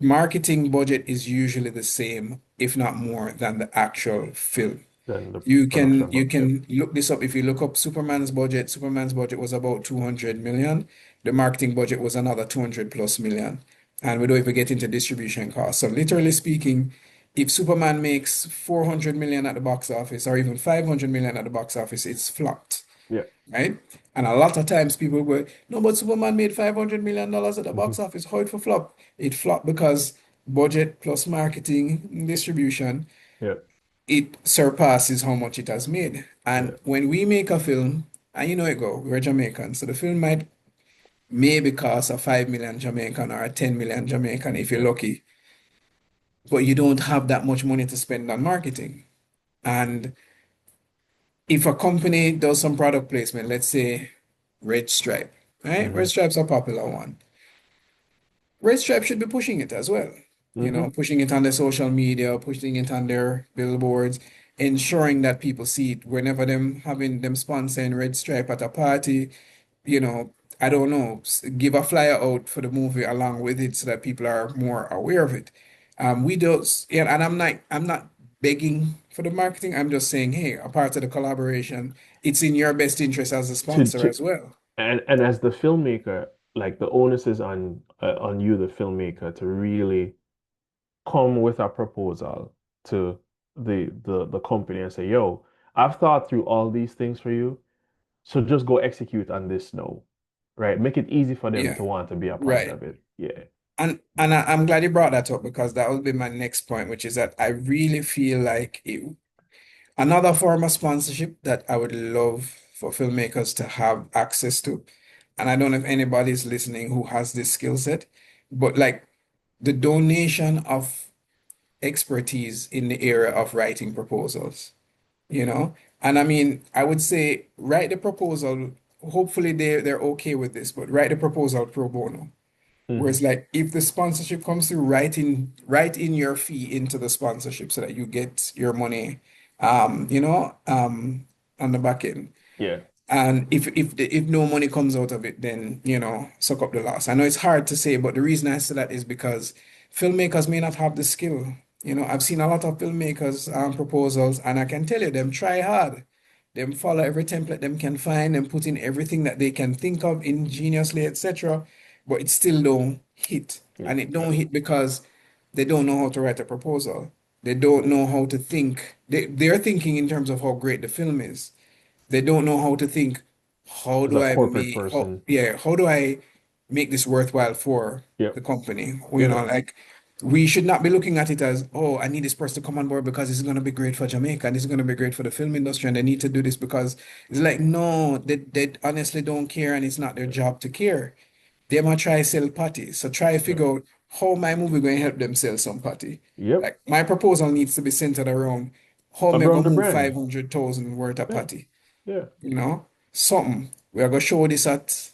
marketing budget is usually the same, if not more, than the actual film. Then the You can production you value. Yep. can look this up if you look up Superman's budget. Superman's budget was about 200 million. The marketing budget was another 200 plus million. And we don't even get into distribution costs. So literally speaking, if Superman makes 400 million at the box office or even 500 million at the box office, it's flopped, Yep. right? And a lot of times people go, no, but Superman made $500 million at the Hmm. box office. How it for flop? It flopped because budget plus marketing distribution Yep. it surpasses how much it has made. And Yeah. when we make a film, and you know it go, we're Jamaican, so the film might maybe cost a 5 million Jamaican or a 10 million Jamaican if you're lucky, but you don't have that much money to spend on marketing. And if a company does some product placement, let's say Red Stripe, right? Red Hmm. Stripe's a popular one. Red Stripe should be pushing it as well. You know, Hmm. pushing it on their social media, pushing it on their billboards, ensuring that people see it whenever them having them sponsoring Red Stripe at a party, you know, I don't know, give a flyer out for the movie along with it so that people are more aware of it. We don't, yeah, and I'm not begging for the marketing. I'm just saying, hey, a part of the collaboration, it's in your best interest as a sponsor To as well. and as the filmmaker, like the onus is on you, the filmmaker, to really come with a proposal to the company and say, "Yo, I've thought through all these things for you, so just go execute on this now." Right? Make it easy for them Yeah, to want to be a part right. of it. Yeah. And I'm glad you brought that up because that will be my next point, which is that I really feel like another form of sponsorship that I would love for filmmakers to have access to. And I don't know if anybody's listening who has this skill set, but like the donation of expertise in the area of writing proposals, you know? And I mean, I would say write the proposal. Hopefully they're okay with this, but write the proposal pro bono. Hmm. Whereas like if the sponsorship comes through, write in your fee into the sponsorship so that you get your money on the back end. Yeah. And if no money comes out of it, then suck up the loss. I know it's hard to say, but the reason I say that is because filmmakers may not have the skill. I've seen a lot of filmmakers proposals, and I can tell you them try hard. Them follow every template them can find and put in everything that they can think of ingeniously, etc. But it still don't hit. Yeah. And it Yeah. don't hit because they don't know how to write a proposal. They don't know how to think. They're thinking in terms of how great the film is. They don't know how to think, As a corporate person. how do I make this worthwhile for Yep. the company? Yeah. Like we should not be looking at it as, oh, I need this person to come on board because this is going to be great for Jamaica and this is going to be great for the film industry and they need to do this because it's like, no, they honestly don't care and it's not their job to care. They might try sell patty. So try Yeah. figure out how my movie going to help them sell some patty. Yep. Like my proposal needs to be centered around how am I Around going the to move brand. 500,000 worth of Yeah. patty, Yeah. something. We are going to show this at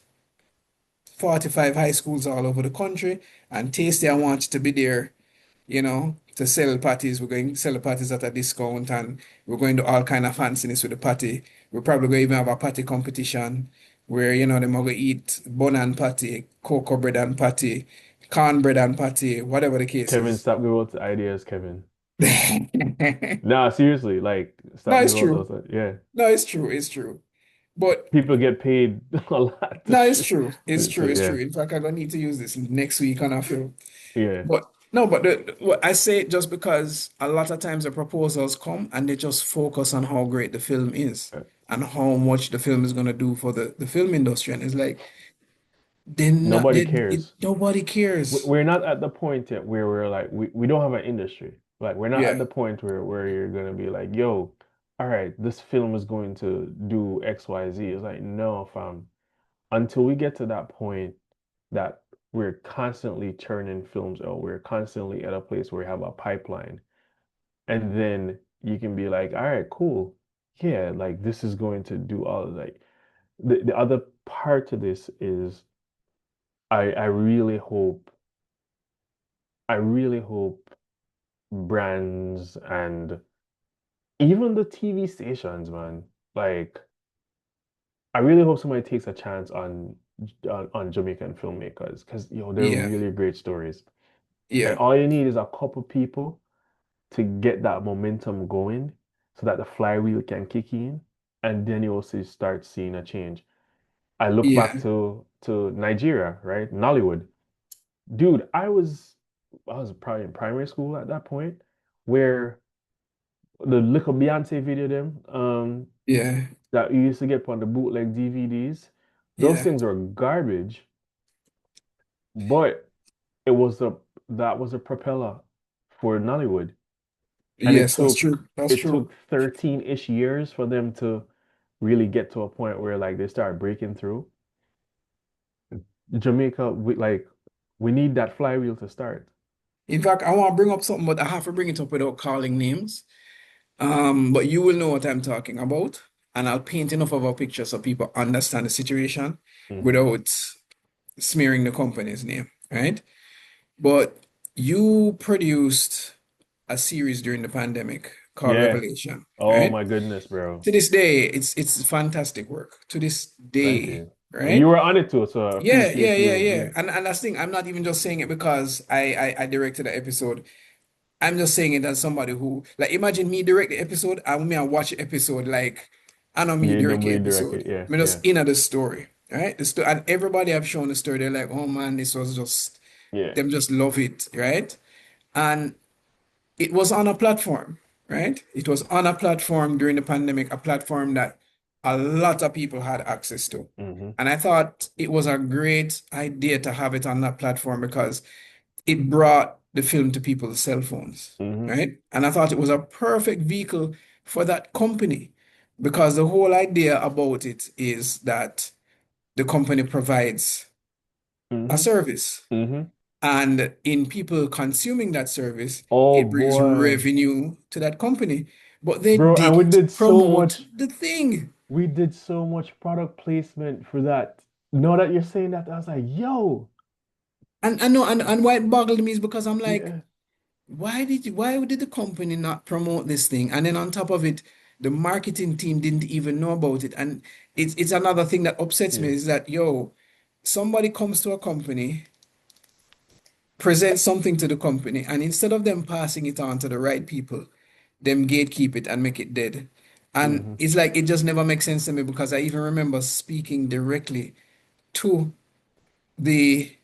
45 high schools all over the country. And Tasty, I want you to be there, to sell parties. We're going to sell the parties at a discount and we're going to do all kind of fanciness with the party. We're probably going to even have a party competition where, them are going to eat bun and patty, cocoa bread and patty, cornbread and patty, whatever the case Kevin, is. stop giving out the ideas, Kevin. No, Nah, seriously, like stop it's giving out true. those. Yeah, No, it's true. It's true. But people get paid a lot to no, it's shoot. true. It's true. It's Yeah, true. In fact, I'm gonna need to use this next week on a film. yeah, But no, but what I say it just because a lot of times the proposals come and they just focus on how great the film is yeah. and how much the film is gonna do for the film industry. And it's like they're not Nobody they cares. nobody cares. We're not at the point yet where we're like we don't have an industry. Like we're not at Yeah, the point where you're gonna be like, yo, all right, this film is going to do X, Y, Z. It's like, no, fam. Until we get to that point that we're constantly churning films out, we're constantly at a place where we have a pipeline, and then you can be like, all right, cool. Yeah, like this is going to do all of like the other part to this is I really hope I really hope brands and even the TV stations, man. Like, I really hope somebody takes a chance on Jamaican filmmakers because they're yeah, really great stories. And yeah, all you need is a couple people to get that momentum going so that the flywheel can kick in, and then you also start seeing a change. I look back yeah, to Nigeria, right? Nollywood. Dude, I was probably in primary school at that point where the little Beyonce video them yeah, that you used to get on the bootleg DVDs, those yeah. things were garbage, but it was a that was a propeller for Nollywood. And Yes, that's true. That's it true. took 13-ish years for them to really get to a point where like they start breaking through. Jamaica, we need that flywheel to start. In fact, I want to bring up something, but I have to bring it up without calling names. But you will know what I'm talking about, and I'll paint enough of a picture so people understand the situation Hmm. without smearing the company's name, right? But you produced a series during the pandemic called Yeah. Revelation, Oh right? my goodness, bro. To this day, it's fantastic work. To this Thank day, you. And you right? were on it too, so I Yeah, yeah, appreciate yeah, you. yeah. Yeah. And that's the thing, I'm not even just saying it because I directed the episode. I'm just saying it as somebody who, like, imagine me direct the episode and me I watch the episode like I know me You direct don't the redirect episode. it. Yeah, I mean, yeah, just in the story, right? The story, and everybody I've shown the story, they're like, oh man, this was just yeah. them just love it, right? And it was on a platform, right? It was on a platform during the pandemic, a platform that a lot of people had access to. Hmm. And I thought it was a great idea to have it on that platform because it brought the film to people's cell phones, Hmm. right? And I thought it was a perfect vehicle for that company because the whole idea about it is that the company provides a Hmm. service. Hmm. And in people consuming that service, Oh it brings boy. revenue to that company. But they Bro, and didn't promote the thing. we did so much product placement for that. Now that you're saying that, I was like, yo, And I know, and why it boggled me is because I'm like, yeah, why did the company not promote this thing? And then on top of it, the marketing team didn't even know about it. And it's another thing that upsets me yeah. is that, yo, somebody comes to a company, presents something to the company, and instead of them passing it on to the right people, them gatekeep it and make it dead. And Hmm. it's like it just never makes sense to me because I even remember speaking directly to the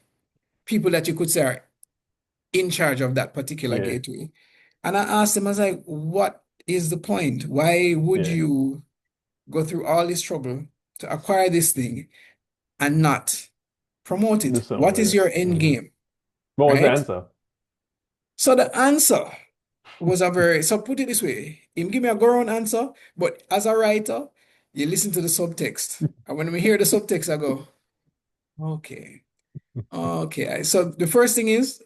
people that you could say are in charge of that particular Yeah, gateway. And I asked them, I was like, what is the point? Why would yeah. you go through all this trouble to acquire this thing and not promote Do it? something What with is it. your end Hmm. game? What was the Right? answer? So the answer was a very, so put it this way, him give me a go round answer, but as a writer, you listen to the subtext. And when we hear the subtext, I go, okay, okay. So the first thing is,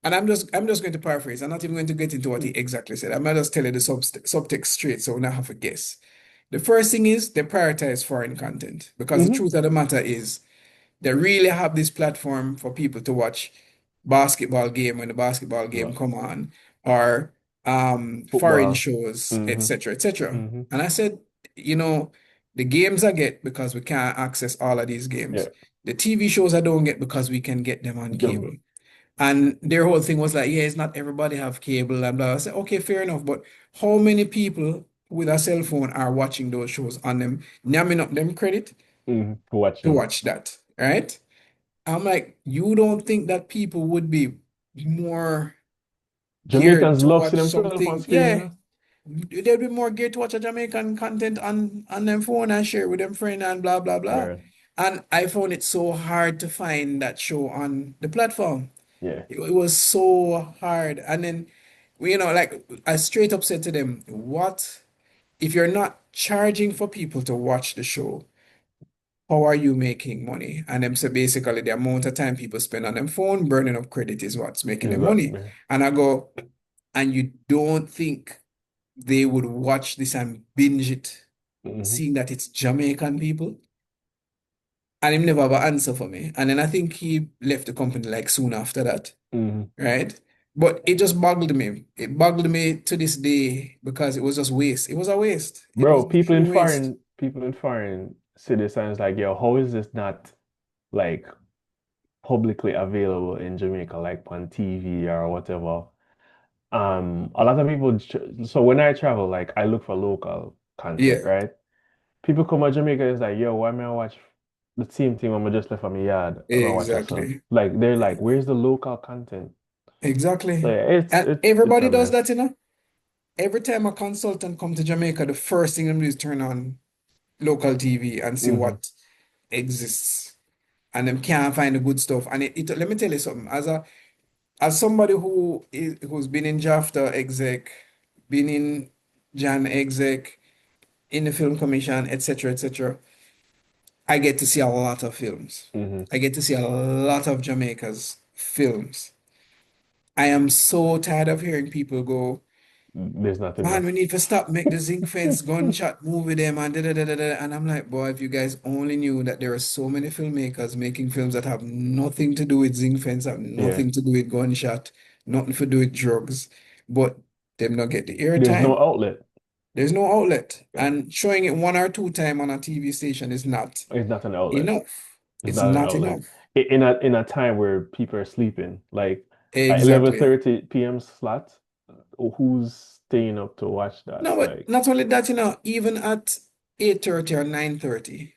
and I'm just going to paraphrase. I'm not even going to get into what he exactly said. I might just tell you the subtext straight, so we not have a guess. The first thing is they prioritize foreign content because the Hmm. truth of the matter is they really have this platform for people to watch basketball game when the basketball game Right. come on, or foreign Football. shows, Hmm. etc., etc. Hmm. And I said, you know, the games I get because we can't access all of these Yeah. games. The TV shows I don't get because we can get them on Them cable. And their whole thing was like, yeah, it's not everybody have cable and blah. I said, okay, fair enough. But how many people with a cell phone are watching those shows on them, namming up them credit Watch to them. watch that, right? I'm like, you don't think that people would be more geared Jamaicans to love see watch them 12 on something? screen, you Yeah, know? they'd be more geared to watch a Jamaican content on them phone and share with them friend and blah blah blah. Right. And I found it so hard to find that show on the platform. Yeah. It was so hard. And then, like I straight up said to them, what if you're not charging for people to watch the show? How are you making money? And them say basically the amount of time people spend on them phone, burning up credit is what's making Is them what money. And I go, and you don't think they would watch this and binge it, hmm seeing that it's Jamaican people? And him never have an answer for me. And then I think he left the company like soon after that, hmm right? But it just boggled me. It boggled me to this day because it was just waste. It was a waste. It Bro, was literally waste. people in foreign cities and it's like, yo, how is this not like publicly available in Jamaica, like on TV or whatever? A lot of people, so when I travel, like I look for local content, Yeah, right? People come to Jamaica, it's like, yo, why may I watch the same thing when I just left from my yard? I'm gonna watch a film. exactly. Like they're like, where's the local content? So Exactly. yeah, And it's everybody a does mess. that, Every time a consultant come to Jamaica, the first thing they do is turn on local TV and see hmm what exists. And them can't find the good stuff. And let me tell you something. As somebody who's been in JAFTA exec, been in Jan exec, in the film commission, etc., etc., I get to see a lot of films. hmm I get to see a lot of Jamaica's films. I am so tired of hearing people go, There's not man, we enough. need to stop, make the zinc fence gunshot movie them and da da da da da. And I'm like, boy, if you guys only knew that there are so many filmmakers making films that have nothing to do with zinc fence, have Yeah. nothing to do with gunshot, nothing to do with drugs, but them not get the There's no airtime. outlet. There's no outlet. Yeah. And showing it one or two time on a TV station is not It's not an outlet. enough. It's It's not an not outlet. enough. In a time where people are sleeping, like at Exactly. 11:30 p.m. slot, who's staying up to watch that? No, but Like, not only that, even at 8:30 or 9:30,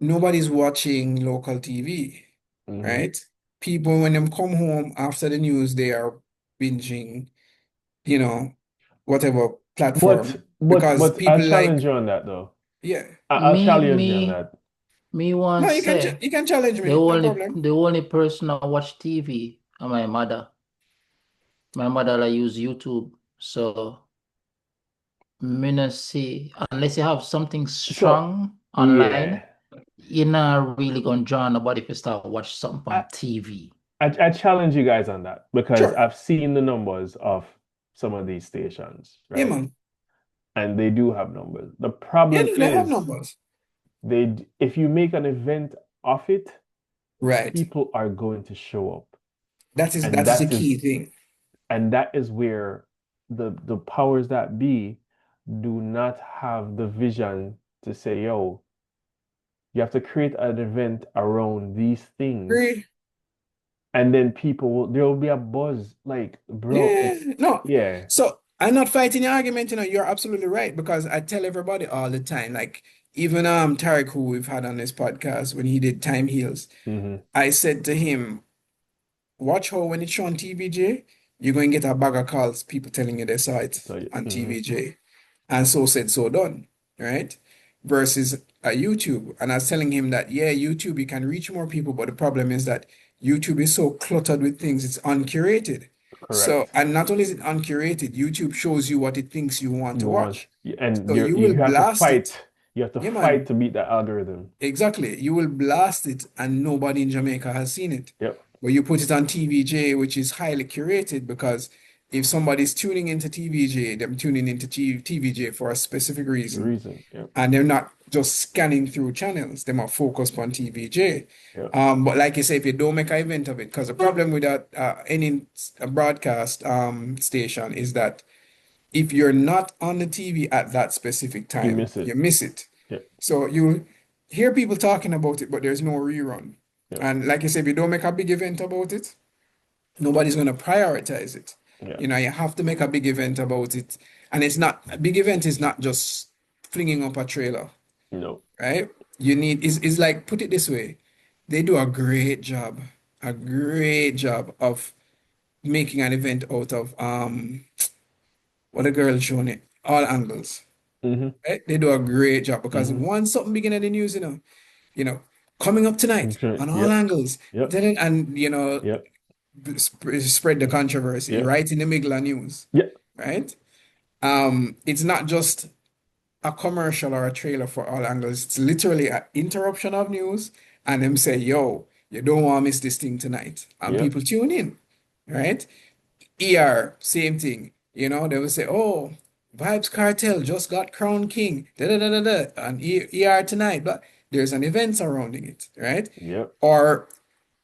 nobody's watching local TV, hmm right? People, when them come home after the news, they are binging, you know, whatever platform because but I'll people challenge like, you on that though. yeah. I'll Me, challenge you on me, that. me No, once say you can challenge the me, no only problem. the only person I watch TV are my mother. My mother I use YouTube. So me not see unless you have something So strong online, yeah, you're not really gonna draw nobody if you start watch something I, on TV. I challenge you guys on that because Sure. I've seen the numbers of some of these stations, Yeah, right? man. And they do have numbers. The Yeah, problem no, they have is numbers. if you make an event of it, Right. people are going to show up. And That is the that key is thing. where the powers that be do not have the vision to say, yo, you have to create an event around these things, Agree. and then there will be a buzz. Like, bro, Yeah, it's no. yeah. So I'm not fighting your argument, you're absolutely right because I tell everybody all the time, like even Tarek, who we've had on this podcast when he did Time Heals, hmm I said to him, watch how when it's shown on TVJ, you're going to get a bag of calls, people telling you they saw it So on TVJ. And so said, so done, right? Versus a YouTube. And I was telling him that, yeah, YouTube, you can reach more people, but the problem is that YouTube is so cluttered with things, it's uncurated. So, correct. and not only is it uncurated, YouTube shows you what it thinks you want to You want watch. and So you will you have to blast it. fight. You have to Yeah, fight man. to beat that algorithm. Exactly. You will blast it and nobody in Jamaica has seen it. Yep. But you put it on TVJ, which is highly curated because if somebody's tuning into TVJ, they're tuning into TVJ for a specific reason. Reason. Yep. And they're not just scanning through channels, they're more focused on TVJ. Yep. But like you say, if you don't make an event of it, because the problem with that any broadcast station is that if you're not on the TV at that specific You time, miss it. you miss it. Yep. So you hear people talking about it, but there's no rerun. Yep. And like you said, if you don't make a big event about it, nobody's going to prioritize it. Yeah. You know, you have to make a big event about it. And it's not, a big event is not just flinging up a trailer, No. right? You need, is like, put it this way, they do a great job of making an event out of, what a girl showing it, all angles, Mm-hmm. right? They do a great job because Mm-hmm. once something begin in the news, you know, coming up tonight on all Yep. angles, Yep. and, Yep. spread the controversy Yep. right in the middle of news, Yep. right? It's not just a commercial or a trailer for all angles. It's literally an interruption of news, and them say, "Yo, you don't want to miss this thing tonight," and Yep. people tune in, right? ER, same thing. They will say, "Oh, Vibes Cartel just got crowned king, da da da da da, and ER tonight," but there's an event surrounding it, right? Yep. Or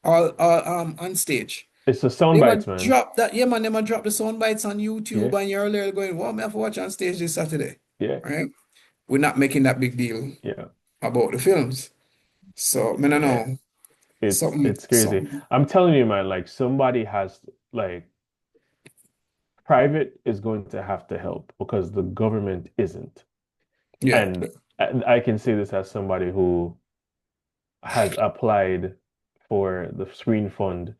on stage. It's the sound They might bites, man. drop that, yeah, man. They might drop the sound bites on Yeah. YouTube, and you're there going, "What me have to watch on stage this Saturday?" Yeah. Right? We're not making that big deal Yeah. about the films. So, I don't Yeah. know. It's Something, it's crazy. something. I'm telling you, man, like somebody has like private is going to have to help because the government isn't. Yeah, And I can say this as somebody who has applied for the screen fund,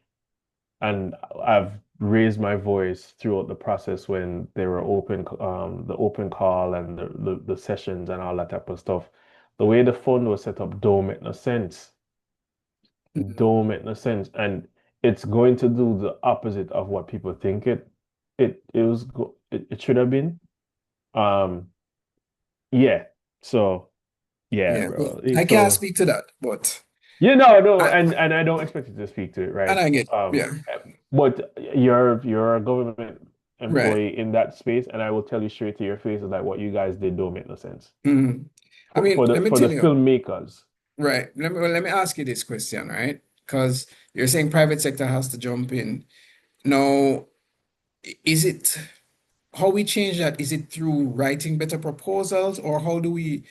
and I've raised my voice throughout the process when they were the open call and the sessions and all that type of stuff. The way the fund was set up don't make no sense. Don't make no sense. And it's going to do the opposite of what people think it should have been. Um, yeah. So yeah, yeah. Well, bro. I can't So speak to that, but no, I, and I don't expect you to speak to it, and right? I get, yeah, But you're a government right. employee in that space, and I will tell you straight to your face is like what you guys did don't make no sense. Mhm. I mean, let me For the tell you, filmmakers. right. Let me ask you this question, right? Because you're saying private sector has to jump in. Now, is it how we change that? Is it through writing better proposals, or how do we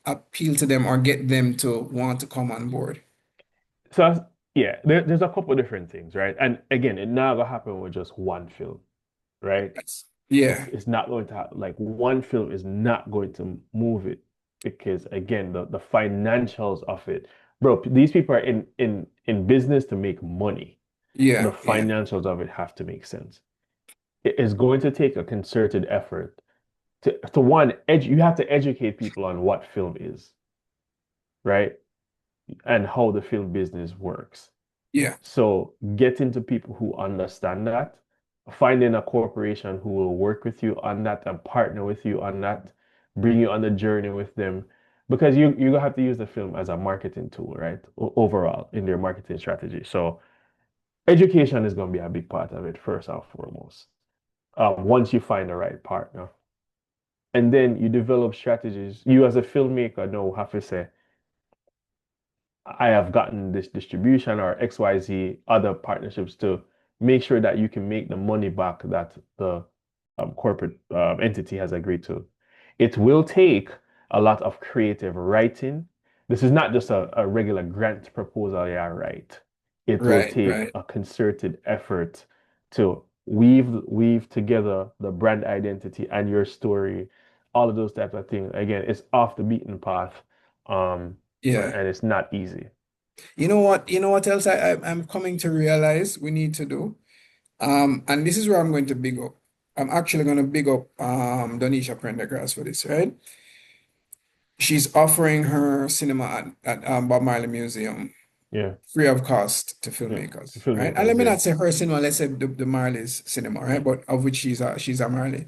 appeal to them or get them to want to come on board? Yeah, there's a couple different things, right? And again, it never happen with just one film, right? Yeah, It's not going to like one film is not going to move it because again, the financials of it, bro, these people are in business to make money. The yeah, yeah, financials of it have to make sense. It is going to take a concerted effort to one, you have to educate people on what film is, right? And how the film business works. yeah, So getting to people who understand that, finding a corporation who will work with you on that and partner with you on that, bring you on the journey with them, because you have to use the film as a marketing tool, right? Overall in their marketing strategy. So education is going to be a big part of it first and foremost. Once you find the right partner, and then you develop strategies. You as a filmmaker know have to say, I have gotten this distribution or XYZ other partnerships to make sure that you can make the money back that the corporate entity has agreed to. It will take a lot of creative writing. This is not just a regular grant proposal, yeah, right. It will right, take right. a concerted effort to weave together the brand identity and your story, all of those types of things. Again, it's off the beaten path. Yeah. And it's not easy. You know what? You know what else I'm coming to realize we need to do? And this is where I'm going to big up. I'm actually going to big up Donisha Prendergrass for this, right? She's offering her cinema at Bob Marley Museum Yeah, free of cost to yeah. The filmmakers, right? And let filmmakers, me yeah. not say her cinema, let's say the Marley's cinema, right? Mm-hmm. But of which she's a Marley.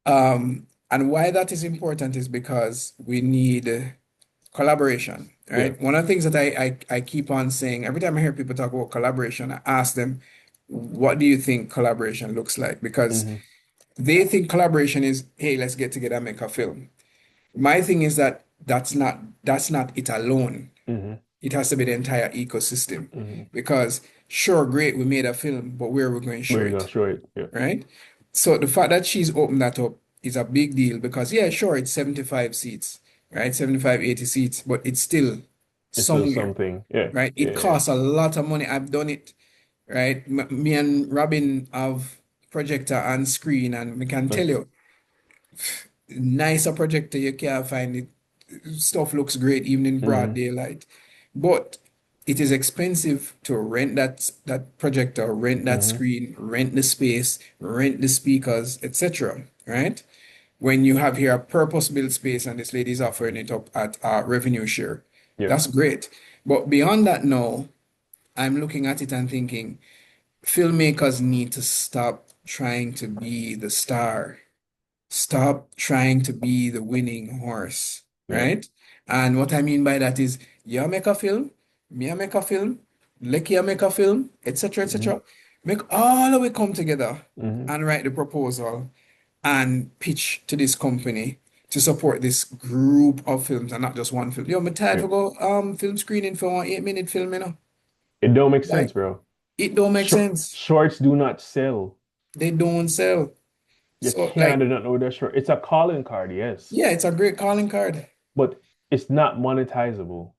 And why that is important is because we need collaboration, Yeah. right? One of the things that I keep on saying every time I hear people talk about collaboration, I ask them, what do you think collaboration looks like? Because Mm-hmm. they think collaboration is, hey, let's get together and make a film. My thing is that that's not it alone. Mm-hmm. It has to be the entire ecosystem. Mm-hmm. Because sure, great, we made a film, but where are we going to show Where you gonna it? show it? Yeah. Right? So the fact that she's opened that up is a big deal because yeah, sure, it's 75 seats, right? 75, 80 seats, but it's still It's still somewhere, something. Yeah. right? Yeah. It Yeah. costs a lot of money. I've done it, right? Me and Robin have projector and screen, and we can tell But you, nicer projector you can't find it. Stuff looks great even in broad mm-hmm, daylight, but it is expensive to rent that projector, rent that mm-hmm, screen, rent the space, rent the speakers, etc. Right? When you have here a purpose-built space and this lady is offering it up at revenue share, yeah, that's great. But beyond that now, I'm looking at it and thinking filmmakers need to stop trying to be the star. Stop trying to be the winning horse, yeah, right? And what I mean by that is you make a film, me I make a film, Lecky I make a film, etc., mm-hmm, etc. Make all of it come together mm-hmm, and write the proposal and pitch to this company to support this group of films and not just one film. Yo, I'm tired yeah. to go film screening for one 8 minute film, It don't make sense, Like bro. it don't make sense. Shorts do not sell. They don't sell. You So can't like, do not know that short. It's a calling card, yes, yeah, it's a great calling card. but it's not monetizable.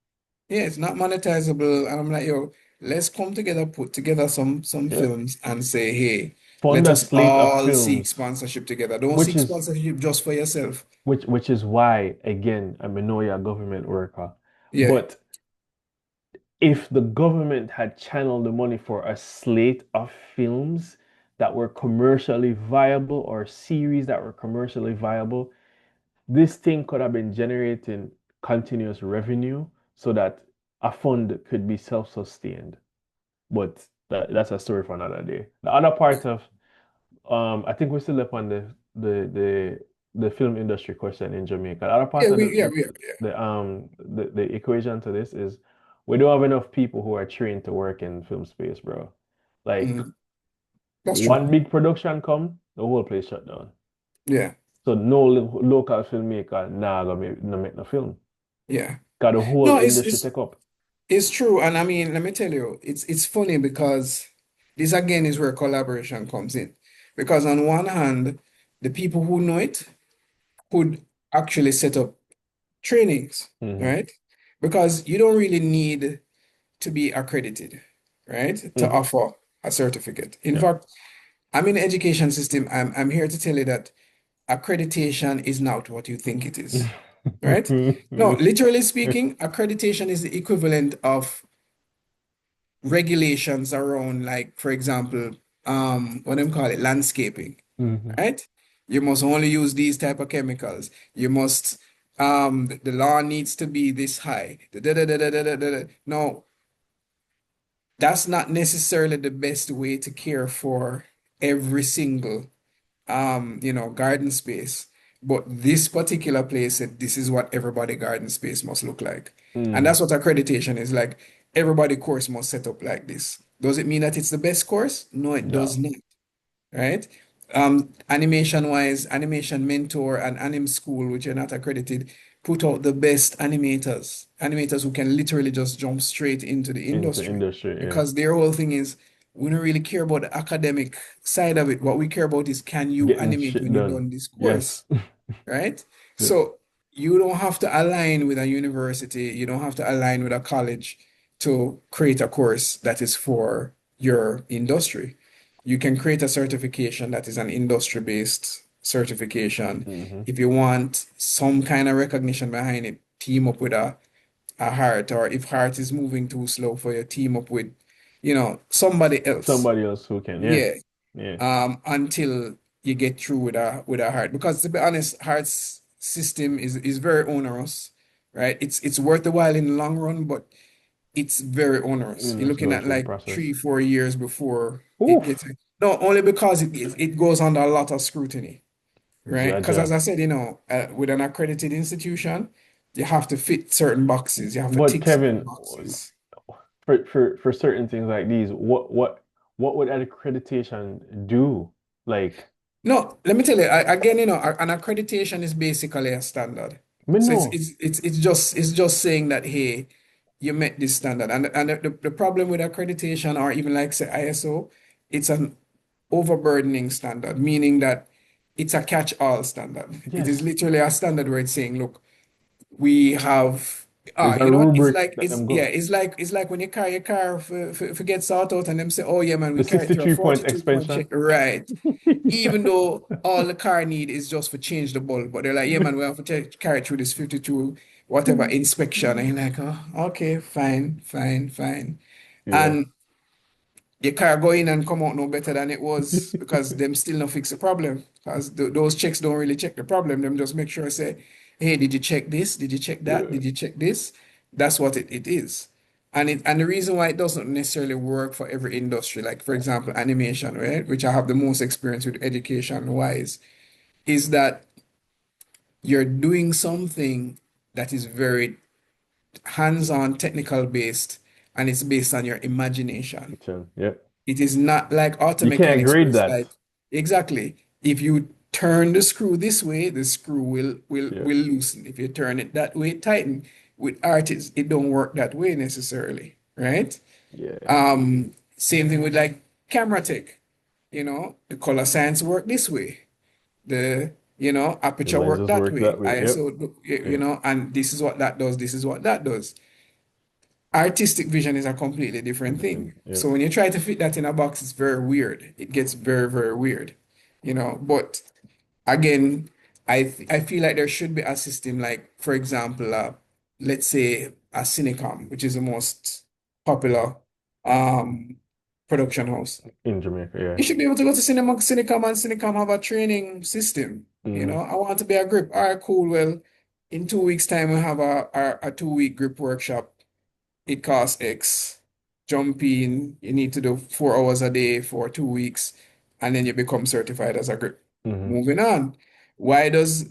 Yeah, it's not monetizable. And I'm like, yo, let's come together, put together some Yeah, films and say, hey, fund let a us slate of all seek films, sponsorship together. Don't which seek is sponsorship just for yourself. which is why, again, I mean, know you're a government worker, Yeah. but if the government had channeled the money for a slate of films that were commercially viable or series that were commercially viable, this thing could have been generating continuous revenue so that a fund could be self-sustained. But that's a story for another day. The other part of I think we're still up on the the the film industry question in Jamaica. The other part Yeah, of we are. Yeah. the equation to this is we don't have enough people who are trained to work in film space, bro. Like Mhm. That's true. one big production come, the whole place shut down. Yeah. So no local filmmaker nah gonna make no film. Yeah. Got the whole No, industry take up. it's true. And I mean, let me tell you, it's funny because this again is where collaboration comes in. Because on one hand, the people who know it could actually set up trainings, Hmm. right? Because you don't really need to be accredited, right? To Hmm. offer a certificate. In Yeah. fact, I'm in the education system. I'm here to tell you that accreditation is not what you think it is, right? No, literally speaking, accreditation is the equivalent of regulations around, like, for example, what do you call it, landscaping, Hmm. right? You must only use these type of chemicals. You must, the lawn needs to be this high. No, that's not necessarily the best way to care for every single garden space. But this particular place said this is what everybody garden space must look like. And Hmm. that's what accreditation is like. Everybody course must set up like this. Does it mean that it's the best course? No, it does No. not, right? Animation wise, Animation Mentor and Anim School, which are not accredited, put out the best animators who can literally just jump straight into the Into industry industry, yeah. because their whole thing is we don't really care about the academic side of it. What we care about is can you Getting animate shit when you've done. done this course? Yes. Right? Yeah. So you don't have to align with a university, you don't have to align with a college to create a course that is for your industry. You can create a certification that is an industry-based certification. Hmm. If you want some kind of recognition behind it, team up with a heart, or if heart is moving too slow for you, team up with, somebody else. Somebody else who can, yeah. Yeah, Yeah. until you get through with a heart. Because to be honest, heart's system is very onerous, right? It's worth the while in the long run, but it's very onerous. You You're must looking go at through the like process. 3, 4 years before it gets. Oof. No, only because it goes under a lot of scrutiny, right? Because as Jaja. I said, with an accredited institution, you have to fit certain boxes. You have to But tick certain Kevin, boxes. for certain things like these, what would accreditation do? Like, No, let me tell you again. An accreditation is basically a standard. me So it's know. it's it's it's just it's just saying that hey, you met this standard. And the problem with accreditation, or even like say ISO, it's an overburdening standard, meaning that it's a catch-all standard. It is Yes. literally a standard where it's saying, look, we have There's a You know what? It's rubric like that them go. it's like when you carry your car for get sort out and them say, oh yeah, man, we The carry it through a 63-point 42-point expansion. check. Right. Even though all the car need is just for change the bulb, but they're like, yeah, man, we have to carry it through this 52 whatever inspection. And you're like, oh, okay, fine, fine, fine. Yeah. And your car go in and come out no better than it was because them still not fix the problem. Because those checks don't really check the problem. Them just make sure say, hey, did you check this? Did you check that? Yeah. Did you check this? That's what it is. And the reason why it doesn't necessarily work for every industry, like for example, animation, right? Which I have the most experience with education wise, is that you're doing something that is very hands-on technical based and it's based on your imagination. Yep. It is not like auto You can't mechanics where grade it's that. like exactly if you turn the screw this way, the screw Yeah. will loosen. If you turn it that way, tighten. With artists, it don't work that way necessarily, right? Yeah. Same thing with like camera tech. The color science work this way. The The aperture work lenses that work that way. way. Yep. ISO, Yeah. and this is what that does. This is what that does. Artistic vision is a completely different thing. Different. Yep. So when you try to fit that in a box, it's very weird. It gets very, very weird, But again, I feel like there should be a system like, for example, let's say a Cinecom, which is the most popular um production house. In Jamaica. Yeah. You should be able to go to Cinecom, and Cinecom have a training system. Hmm. I want to be a grip. All right, cool. Well, in 2 weeks' time, we have a 2-week grip workshop. It costs X. Jump in, you need to do 4 hours a day for 2 weeks, and then you become certified as a grip. Hmm. Moving on. Why does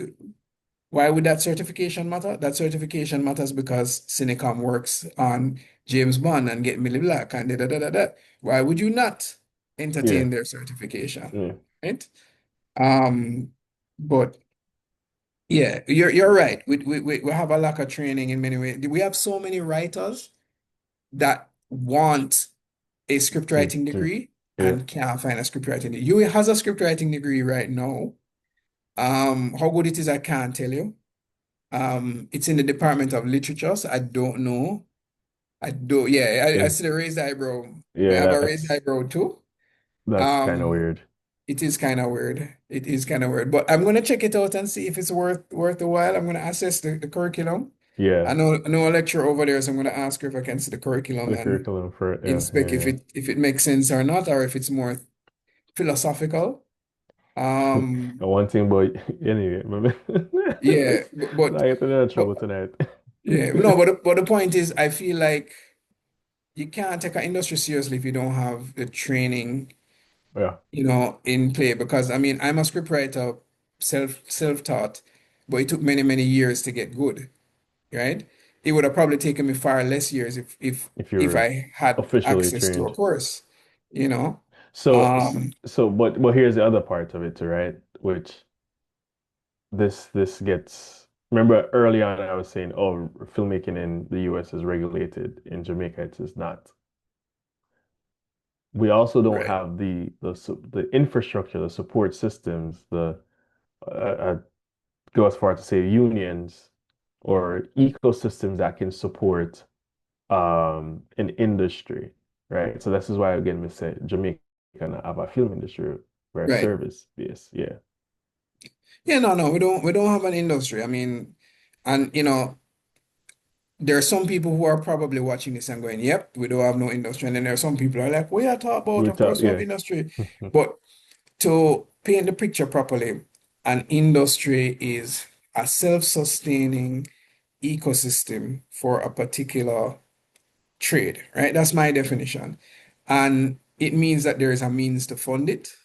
why would that certification matter? That certification matters because Cinecom works on James Bond and Get Millie Black and da da da da da. Why would you not Yeah. entertain their certification? Yeah. Right? Um, but yeah, you're right. We have a lack of training in many ways. We have so many writers that want a script To writing do. degree Yeah. and can't find a script writing degree. You has a script writing degree right now. How good it is, I can't tell you. It's in the Department of Literature, so I don't know. Yeah, I Yeah. see the raised eyebrow. May I Yeah. have a raised That's eyebrow too? that's kind of Um, weird. it is kind of weird. It is kind of weird, but I'm gonna check it out and see if it's worth the while. I'm gonna assess the curriculum. Yeah. I know a lecturer over there, so I'm gonna ask her if I can see the curriculum The and curriculum for it. Yeah. inspect Yeah. if it makes sense or not, or if it's more philosophical. Yeah. Um, And one thing, but anyway, yeah, but I get into but trouble tonight. yeah, no, but the point is, I feel like you can't take an industry seriously if you don't have the training, Yeah. in play. Because I mean, I'm a scriptwriter, self-taught, but it took many, many years to get good, right? It would have probably taken me far less years If if you're I had officially access to a trained. course, you know. So, Um, but here's the other part of it too, right? Which this gets. Remember early on, I was saying, oh, filmmaking in the US is regulated. In Jamaica, it is not. We also don't right, have the infrastructure, the support systems, I go as far to say unions or ecosystems that can support an industry, right? So this is why again we say Jamaica not have a film industry, we're right. service based. Yeah. Yeah, no, we don't have an industry. I mean, and there are some people who are probably watching this and going, "Yep, we don't have no industry." And then there are some people who are like, "We are talking about, We of talk, course, we have yeah. industry." But to paint the picture properly, an industry is a self-sustaining ecosystem for a particular trade, right? That's my definition. And it means that there is a means to fund it.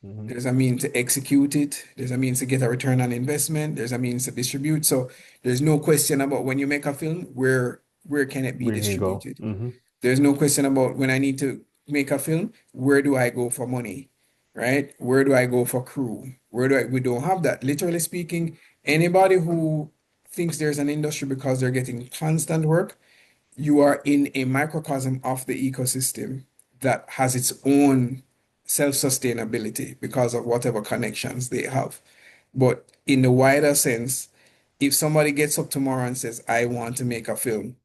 Hmm. There's a means to execute it. There's a means to get a return on investment. There's a means to distribute. So there's no question about when you make a film, where can it be We can go. distributed? Hmm. There's no question about when I need to make a film, where do I go for money? Right? Where do I go for crew? We don't have that. Literally speaking, anybody who thinks there's an industry because they're getting constant work, you are in a microcosm of the ecosystem that has its own self-sustainability because of whatever connections they have. But in the wider sense, If somebody gets up tomorrow and says, I want to make a film,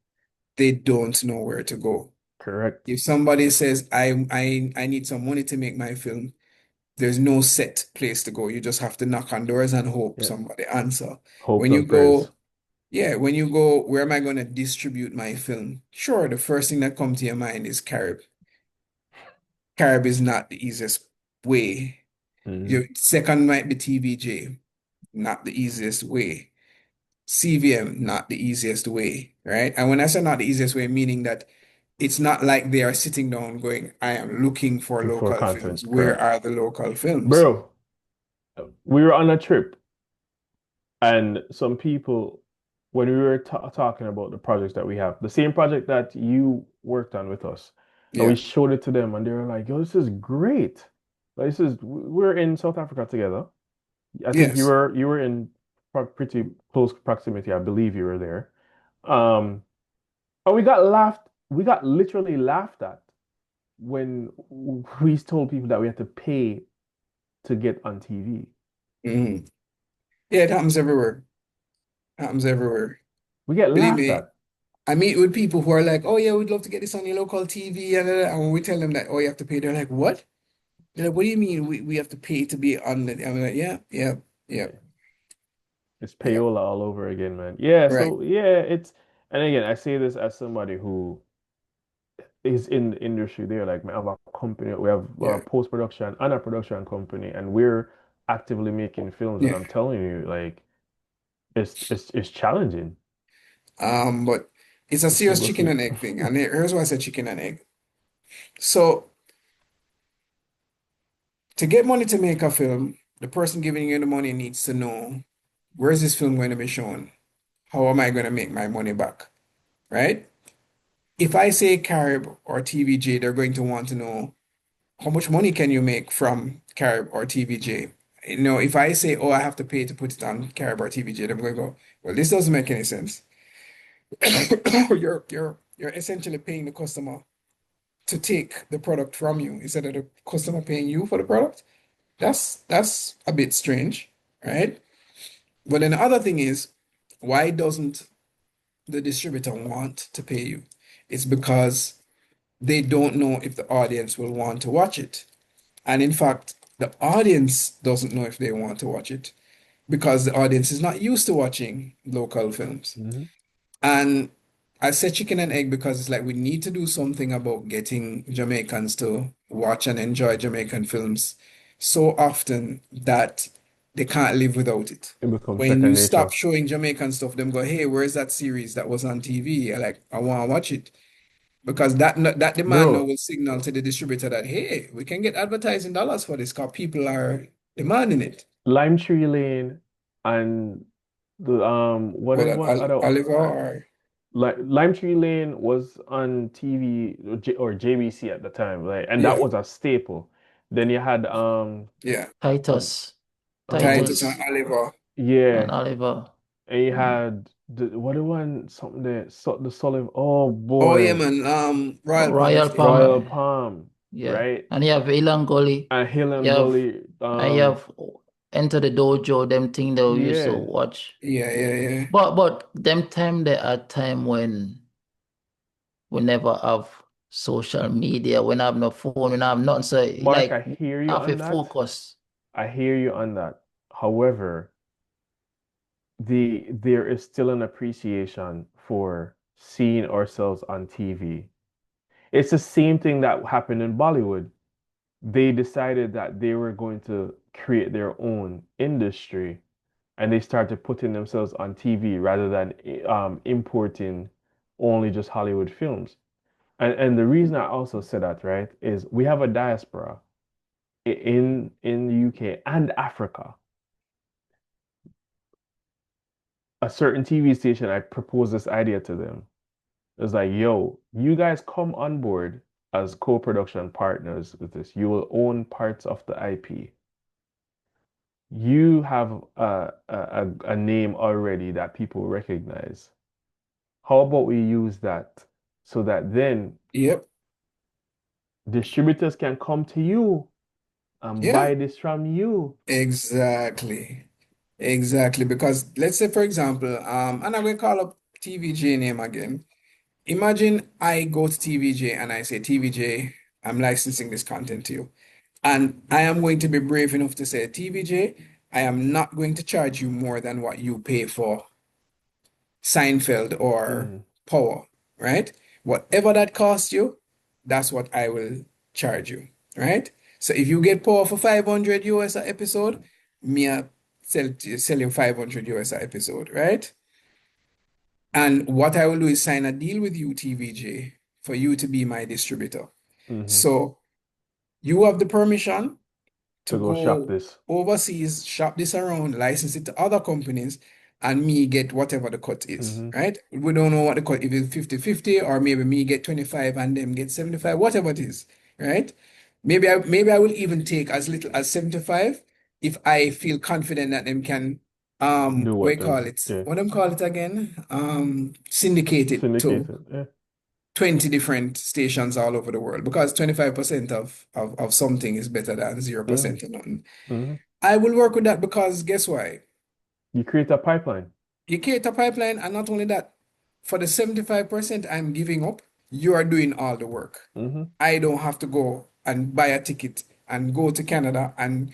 they don't know where to go. Correct. If somebody says, I need some money to make my film, there's no set place to go. You just have to knock on doors and hope Yeah. somebody answer. Hope When you and prayers. go, yeah, when you go, where am I going to distribute my film? Sure, the first thing that comes to your mind is Carib. Carib is not the easiest way. Hmm. Your second might be TVJ, not the easiest way. CVM, not the easiest way, right? And when I say not the easiest way, meaning that it's not like they are sitting down going, I am looking for For local films. content. Where Correct. are the local films? Bro, we were on a trip and some people, when we were talking about the projects that we have, the same project that you worked on with us, and we Yeah. showed it to them and they were like, yo, this is great. Like, we're in South Africa together. I think Yes. you were in pretty close proximity. I believe you were there. Um, and we got literally laughed at when we told people that we had to pay to get on TV. Mhm. Yeah, it happens everywhere. Happens everywhere. We get Believe laughed me, at. I meet with people who are like, oh yeah, we'd love to get this on your local TV. And when we tell them that, oh, you have to pay, they're like, what? They're like, what do you mean we have to pay to be on it? I'm like, yeah, yeah, yeah, Yeah. It's yeah. payola all over again, man. Yeah, Right. so yeah, and again, I say this as somebody who is in the industry. They're like, we have a company, we have a Yeah. post-production and a production company, and we're actively making films. And Yeah. I'm telling you, like, it's challenging. But it's a serious We'll chicken see. and egg thing. And here's why I said chicken and egg. So to get money to make a film, the person giving you the money needs to know, where is this film going to be shown? How am I going to make my money back? Right? If I say Carib or TVJ, they're going to want to know, how much money can you make from Carib or TVJ? If I say, oh, I have to pay to put it on Carib or TVJ, they're going to go, well, this doesn't make any sense. You're essentially paying the customer to take the product from you instead of the customer paying you for the product. That's a bit strange, right? But then the other thing is, why doesn't the distributor want to pay you? It's because they don't know if the audience will want to watch it. And in fact, the audience doesn't know if they want to watch it because the audience is not used to watching local films. Mhm. And I said chicken and egg because it's like we need to do something about getting Jamaicans to watch and enjoy Jamaican films so often that they can't live without it. It becomes When second you stop nature. showing Jamaican stuff, them go, hey, where's that series that was on TV? I want to watch it. Because that demand now Bro, will signal to the distributor that, hey, we can get advertising dollars for this because people are demanding it. Lime Tree Lane and the what Well, is one other Oliver or like Lime Tree Lane was on TV or JBC at the time, like, and that yeah, was a staple. Then you had yeah, um Titus, Titus um and Titus Oliver. and yeah, Oliver. and you Mm. had the one something that the Sullivan. Oh Oh yeah, boy, man. Royal Palm Royal Estate. Royal Palm. Palm, Yeah. right? And you have Ilan Gully. And Hill You and have Gully, and you have Enter the Dojo, them thing that we used to yeah. watch. Yeah, yeah, yeah. But them time there are time when we never have social media, when I have no phone, when I have nothing. So Mark, like I hear you have a on that. focus. I hear you on that. However, there is still an appreciation for seeing ourselves on TV. It's the same thing that happened in Bollywood. They decided that they were going to create their own industry and they started putting themselves on TV rather than importing only just Hollywood films. And the reason I also say that, right, is we have a diaspora in the UK and Africa. A certain TV station, I proposed this idea to them. It's like, yo, you guys come on board as co-production partners with this. You will own parts of the IP. You have a name already that people recognize. How about we use that so that then Yep. distributors can come to you and Yeah. buy this from you? Exactly. Exactly, because let's say, for example, and I'm going to call up TVJ name again. Imagine I go to TVJ and I say, TVJ, I'm licensing this content to you. And I am going to be brave enough to say, TVJ, I am not going to charge you more than what you pay for Seinfeld or Mm-hmm. Power, right? Whatever that costs you, that's what I will charge you, right? So if you get Power for 500 US a episode, me a sell you 500 US a episode, right? And what I will do is sign a deal with you, TVJ, for you to be my distributor. Mm-hmm. So you have the permission to To go shop go this. overseas, shop this around, license it to other companies, and me get whatever the cut is, Mm-hmm. right? We don't know what the cut, if it's 50-50, or maybe me get 25 and them get 75, whatever it is, right? Maybe I will even take as little as 75 if I feel confident that them can Do what what you call them? it? Yeah. What them call it again? Syndicate it to Syndicated. Yeah. 20 different stations all over the world because 25% of something is better than Mm-hmm. 0% of nothing. Mm-hmm. I will work with that because guess why? You create a pipeline. You create a pipeline, and not only that, for the 75% I'm giving up, you are doing all the work. Mm-hmm. I don't have to go and buy a ticket and go to Canada and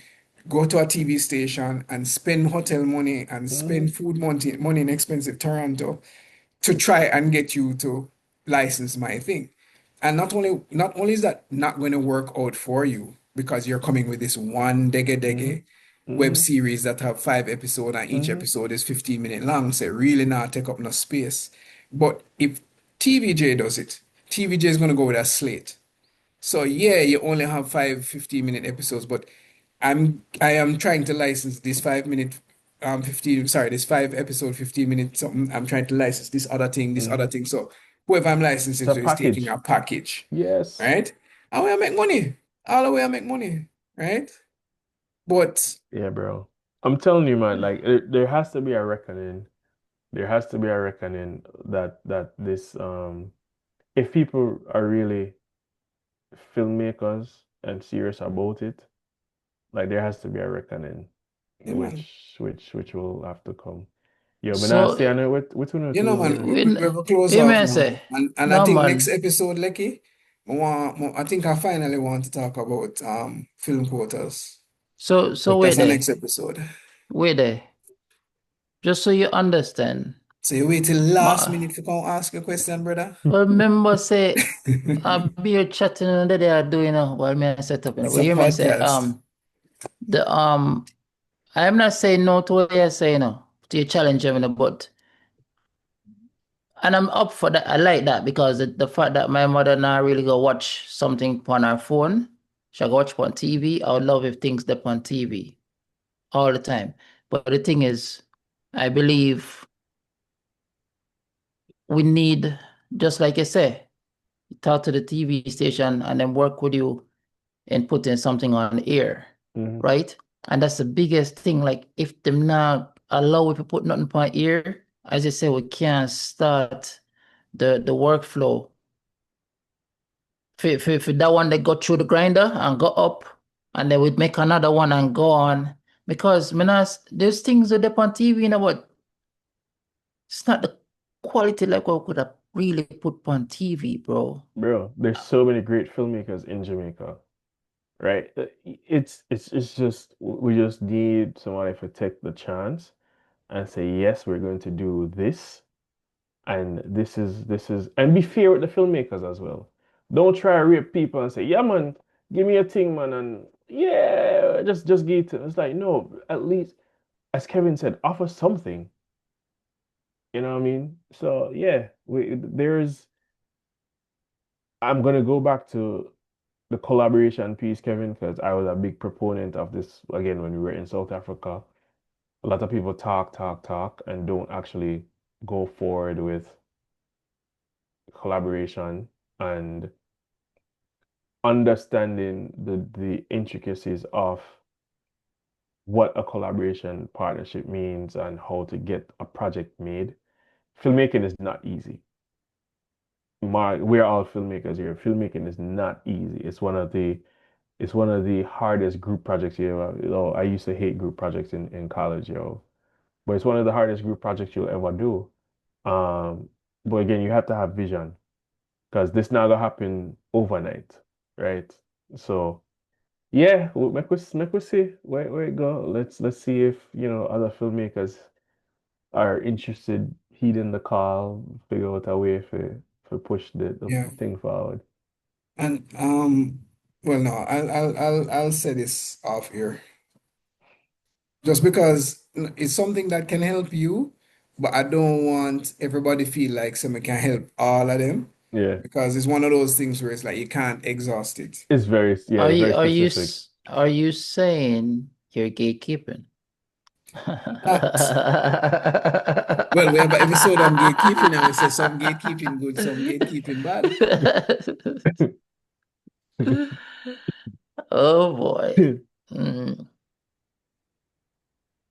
go to a TV station and spend hotel money and Mm-hmm. spend food money in expensive Toronto to try and get you to license my thing. And not only is that not going to work out for you because you're coming with this one dege Mm-hmm. dege web Mm-hmm. series that have 5 episodes and each Mm-hmm. episode is 15 minutes long, so it really not take up no space. But if TVJ does it, TVJ is going to go with a slate. So yeah, you only have 5 15-minute episodes, but I am trying to license this 5 minute 15 sorry, this 5 episode 15 minute something. I'm trying to license this other Mm-hmm. thing. So whoever I'm It's licensing a to is taking package. a package, Yes. right? And we make money. All the way I make money, right? But Yeah, bro. I'm telling you, man, like there has to be a reckoning. There has to be a reckoning that this if people are really filmmakers and serious about it, like there has to be a reckoning yeah, man. which will have to come. Yo, man, I So say I know what we know You know, man, to we when have a close you off may now. say, And I no think next man. episode, Lecky, I think I finally want to talk about film quotas. So But that's wait the there, next episode. wait there. Just so you understand, So you wait till last ma. minute to come ask a question, brother? Well, remember say I'll be here chatting and they are doing while me I set up. It's Well, a hear me say podcast. the I'm not saying no to what you're saying to your challenge, but and I'm up for that. I like that because the fact that my mother now really go watch something on her phone, she go watch on TV. I would love if things up on TV all the time. But the thing is, I believe we need, just like I say, talk to the TV station and then work with you and putting something on air, hmm right? And that's the biggest thing. Like if them not allow if you put nothing on air, as I say, we can't start the workflow. For that one, they go through the grinder and go up, and they would make another one and go on. Because there's things that up on TV, but it's not the quality like what we could have really put on TV, bro. Bro, there's so many great filmmakers in Jamaica, right? It's just we just need somebody to take the chance and say, yes, we're going to do this, and this is and be fair with the filmmakers as well. Don't try to rape people and say, yeah, man, give me a thing, man, and yeah, just give it to them. It's like, no, at least, as Kevin said, offer something. You know what I mean? So yeah, I'm gonna go back to the collaboration piece, Kevin, because I was a big proponent of this again when we were in South Africa. A lot of people talk, talk, talk, and don't actually go forward with collaboration and understanding the intricacies of what a collaboration partnership means and how to get a project made. Filmmaking is not easy. We're all filmmakers here. Filmmaking is not easy. It's one of the hardest group projects you ever. I used to hate group projects in college, yo. but it's one of the hardest group projects you'll ever do. Um, but again, you have to have vision because this not gonna happen overnight, right? So yeah, make we see where it go. Let's see if other filmmakers are interested, heeding the call, figure out a way for push the Yeah. thing forward. And well, no, I'll say this off here. Just because it's something that can help you, but I don't want everybody feel like someone can help all of them Yeah, because it's one of those things where it's like you can't exhaust it. it's very specific. Are you saying you're gatekeeping? But well, we have an episode on gatekeeping and we say some gatekeeping good, some gatekeeping bad. Oh boy. Mm.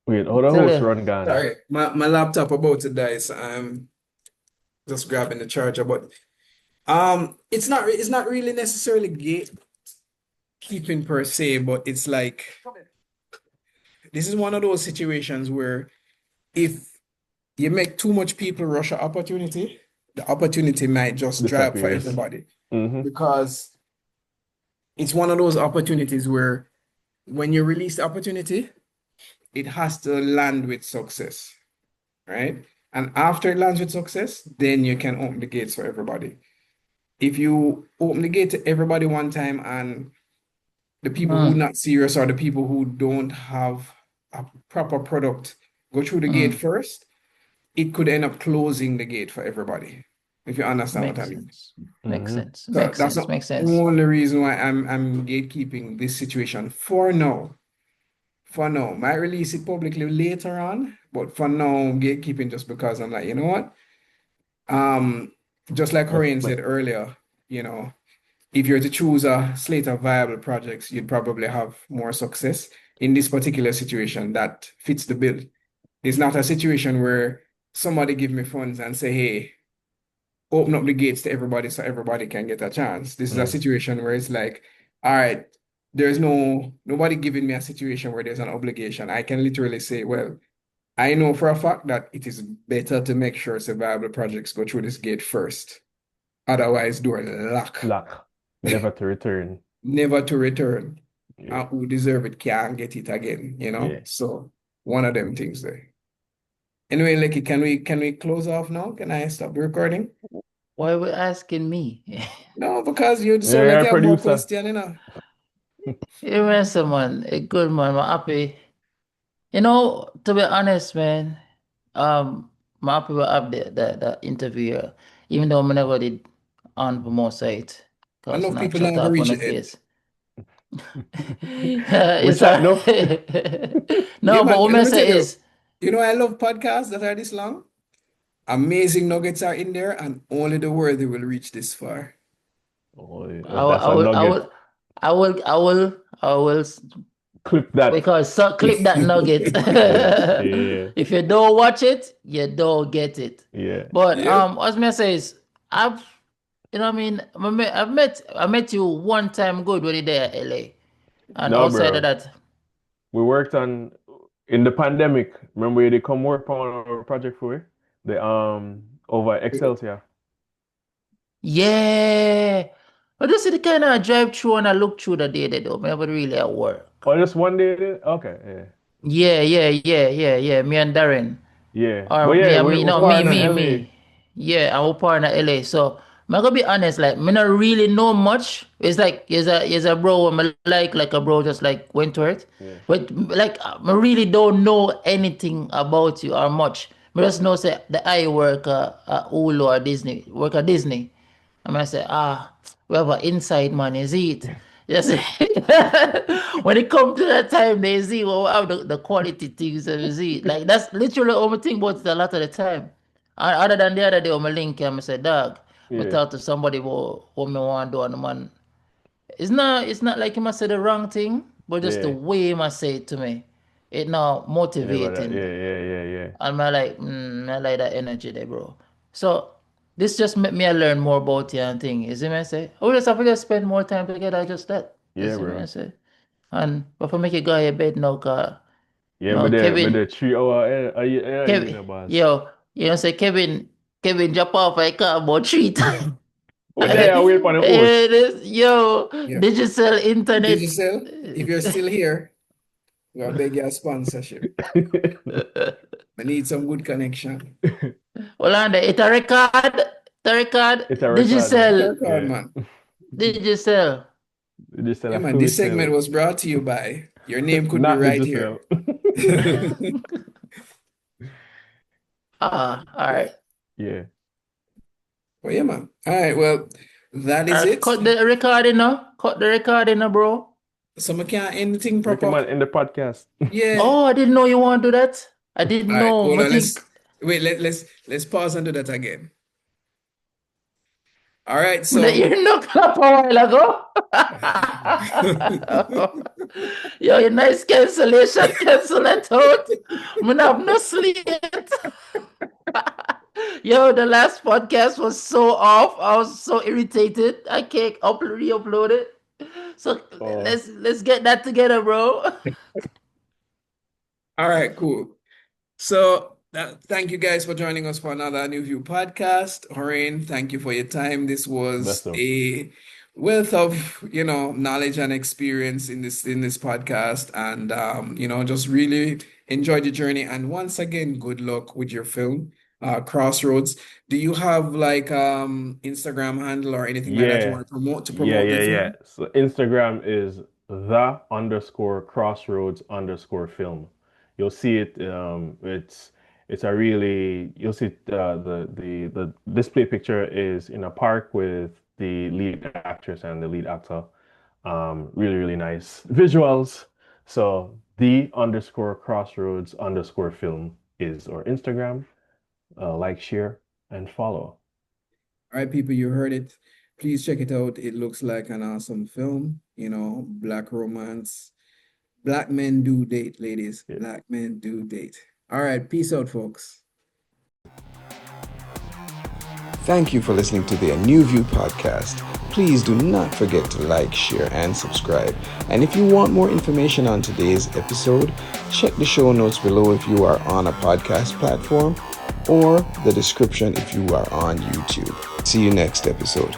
Wait, how the Tell host you. run Ghana? Sorry, my laptop about to die, so I'm just grabbing the charger. But it's not really necessarily gatekeeping per se, but it's like this is one of those situations where if you make too much people rush an opportunity, the opportunity might just dry up for Disappears. everybody Hmm. because it's one of those opportunities where when you release the opportunity, it has to land with success, right? And after it lands with success, then you can open the gates for everybody. If you open the gate to everybody one time and the people who Mm, not serious or the people who don't have a proper product go through the gate mm. first, it could end up closing the gate for everybody, if you understand what I Makes mean. sense. Makes Hmm. sense. So Makes that's sense. the Makes sense. only reason why I'm gatekeeping this situation for now. For now, might release it publicly later on, but for now, gatekeeping just because I'm like, you know what? Um, just like Horane said earlier, you know, if you're to choose a slate of viable projects, you'd probably have more success in this particular situation that fits the bill. It's not a situation where somebody give me funds and say, hey, open up the gates to everybody so everybody can get a chance. This is a Mm. situation where it's like, all right, there's nobody giving me a situation where there's an obligation. I can literally say, well, I know for a fact that it is better to make sure survival projects go through this gate first. Otherwise, door lock, Luck, never to return. never to return. Yeah, And who deserve it can't get it again, you know? yeah. So one of them things there. Anyway, Lecky, can we close off now? Can I stop the recording? Why are you asking me? No, because you sound like Yeah, you have more producer. question, You man, someone, a good man, I'm happy. You know, to be honest, man, I'm happy we have the interview here, even though I never did on for more site, because Enough not people shut never up on reach the it yet. face. We It's chat a enough. Yeah, no, but man, what let I me tell say you, is, I love podcasts that are this long. Amazing nuggets are in there, and only the worthy will reach this far. Oh, I will, that's I a will, I nugget. will, I will, I will, I will, Clip that. because so clip that nugget. Yeah, yeah, If you don't watch it, you don't get it. yeah. But Yeah. what I say is, I've, you know, what I mean, I met you one time good when you there at LA, and No, outside of bro. that, We worked on in the pandemic. Remember they come work on our project for it? The over Excelsior. yeah. But this is the kind of drive through and I look through the day they do. Never really at work. Oh, just one day. Okay, yeah, Yeah. Me and Darren. yeah. But Or me, yeah, I we mean, we're no, part of LA. me. Yeah, I'm a part of LA. So I'm gonna be honest, like me not really know much. It's like there's a bro I'm like a bro just like went to it. Yeah, But like I really don't know anything about you or much. I just know say the I work at Hulu or Disney, work at Disney. I might say, we have an inside man, is it? Yes. When it comes to that time, they see well, how the quality things you see. Like that's literally all I think about it a lot of the time. And other than the other day, on my link, I say, dog, I yeah, talk to somebody what me want to do, and the man, it's not like he must say the wrong thing, but just the yeah. way he must say it to me, it now Never that. motivating. Yeah. And I like that energy there, bro. So this just made me learn more about you and thing. You see me I say? We just have to just spend more time together, just that. You Yeah, see me I bro. say? And but for make you go to your bed now, cause Yeah, No, but Kevin, the 3 hour you know, Kevin, boss. yo, you know, say Kevin drop off I car about 3 times. What day I wait for the host? Yo, Yeah. digital internet. Digicel, if you're still here, we'll beg your sponsorship. I need some good connection. Hold on there. It's a record. The record. It's a record, man. Digital. Record, Yeah. man. Digital. Digital Yeah, a man, full this segment cell. was brought to you by, your name could be Not right here. digital. All Yeah. right. Yeah. Well, yeah, man. All right, well, that is it. Cut the recording now. Cut the recording now, bro. So I can't anything pop Recommend up. in the podcast. Yeah. Oh, I didn't know you want to do that. I didn't All right, know. hold I on. think Let's pause and do that again. All right, that so you knocked up a while ago. Yo, your nice cancellation. Cancel it out. Man, have no sleep. Yo, the last podcast was so off. I was so irritated. I can't re-upload it. So Oh. let's get that together, bro. all right, cool. So thank you guys for joining us for another New View podcast. Horane, thank you for your time. This was Bless them. a wealth of, knowledge and experience in this podcast, and just really enjoyed the journey. And once again, good luck with your film, Crossroads. Do you have like Instagram handle or anything like that you Yeah. want to promote Yeah. the film? So Instagram is the_crossroads_film. You'll see it. It's a really you'll see the display picture is in a park with the lead actress and the lead actor. Really nice visuals. So the_crossroads_film is our Instagram. Like, share, and follow. All right, people, you heard it. Please check it out. It looks like an awesome film, black romance. Black men do date, ladies. Yeah. Black men do date. All right, peace out, folks. Thank you for listening to the A New View podcast. Please do not forget to like, share, and subscribe. And if you want more information on today's episode, check the show notes below if you are on a podcast platform, or the description if you are on YouTube. See you next episode.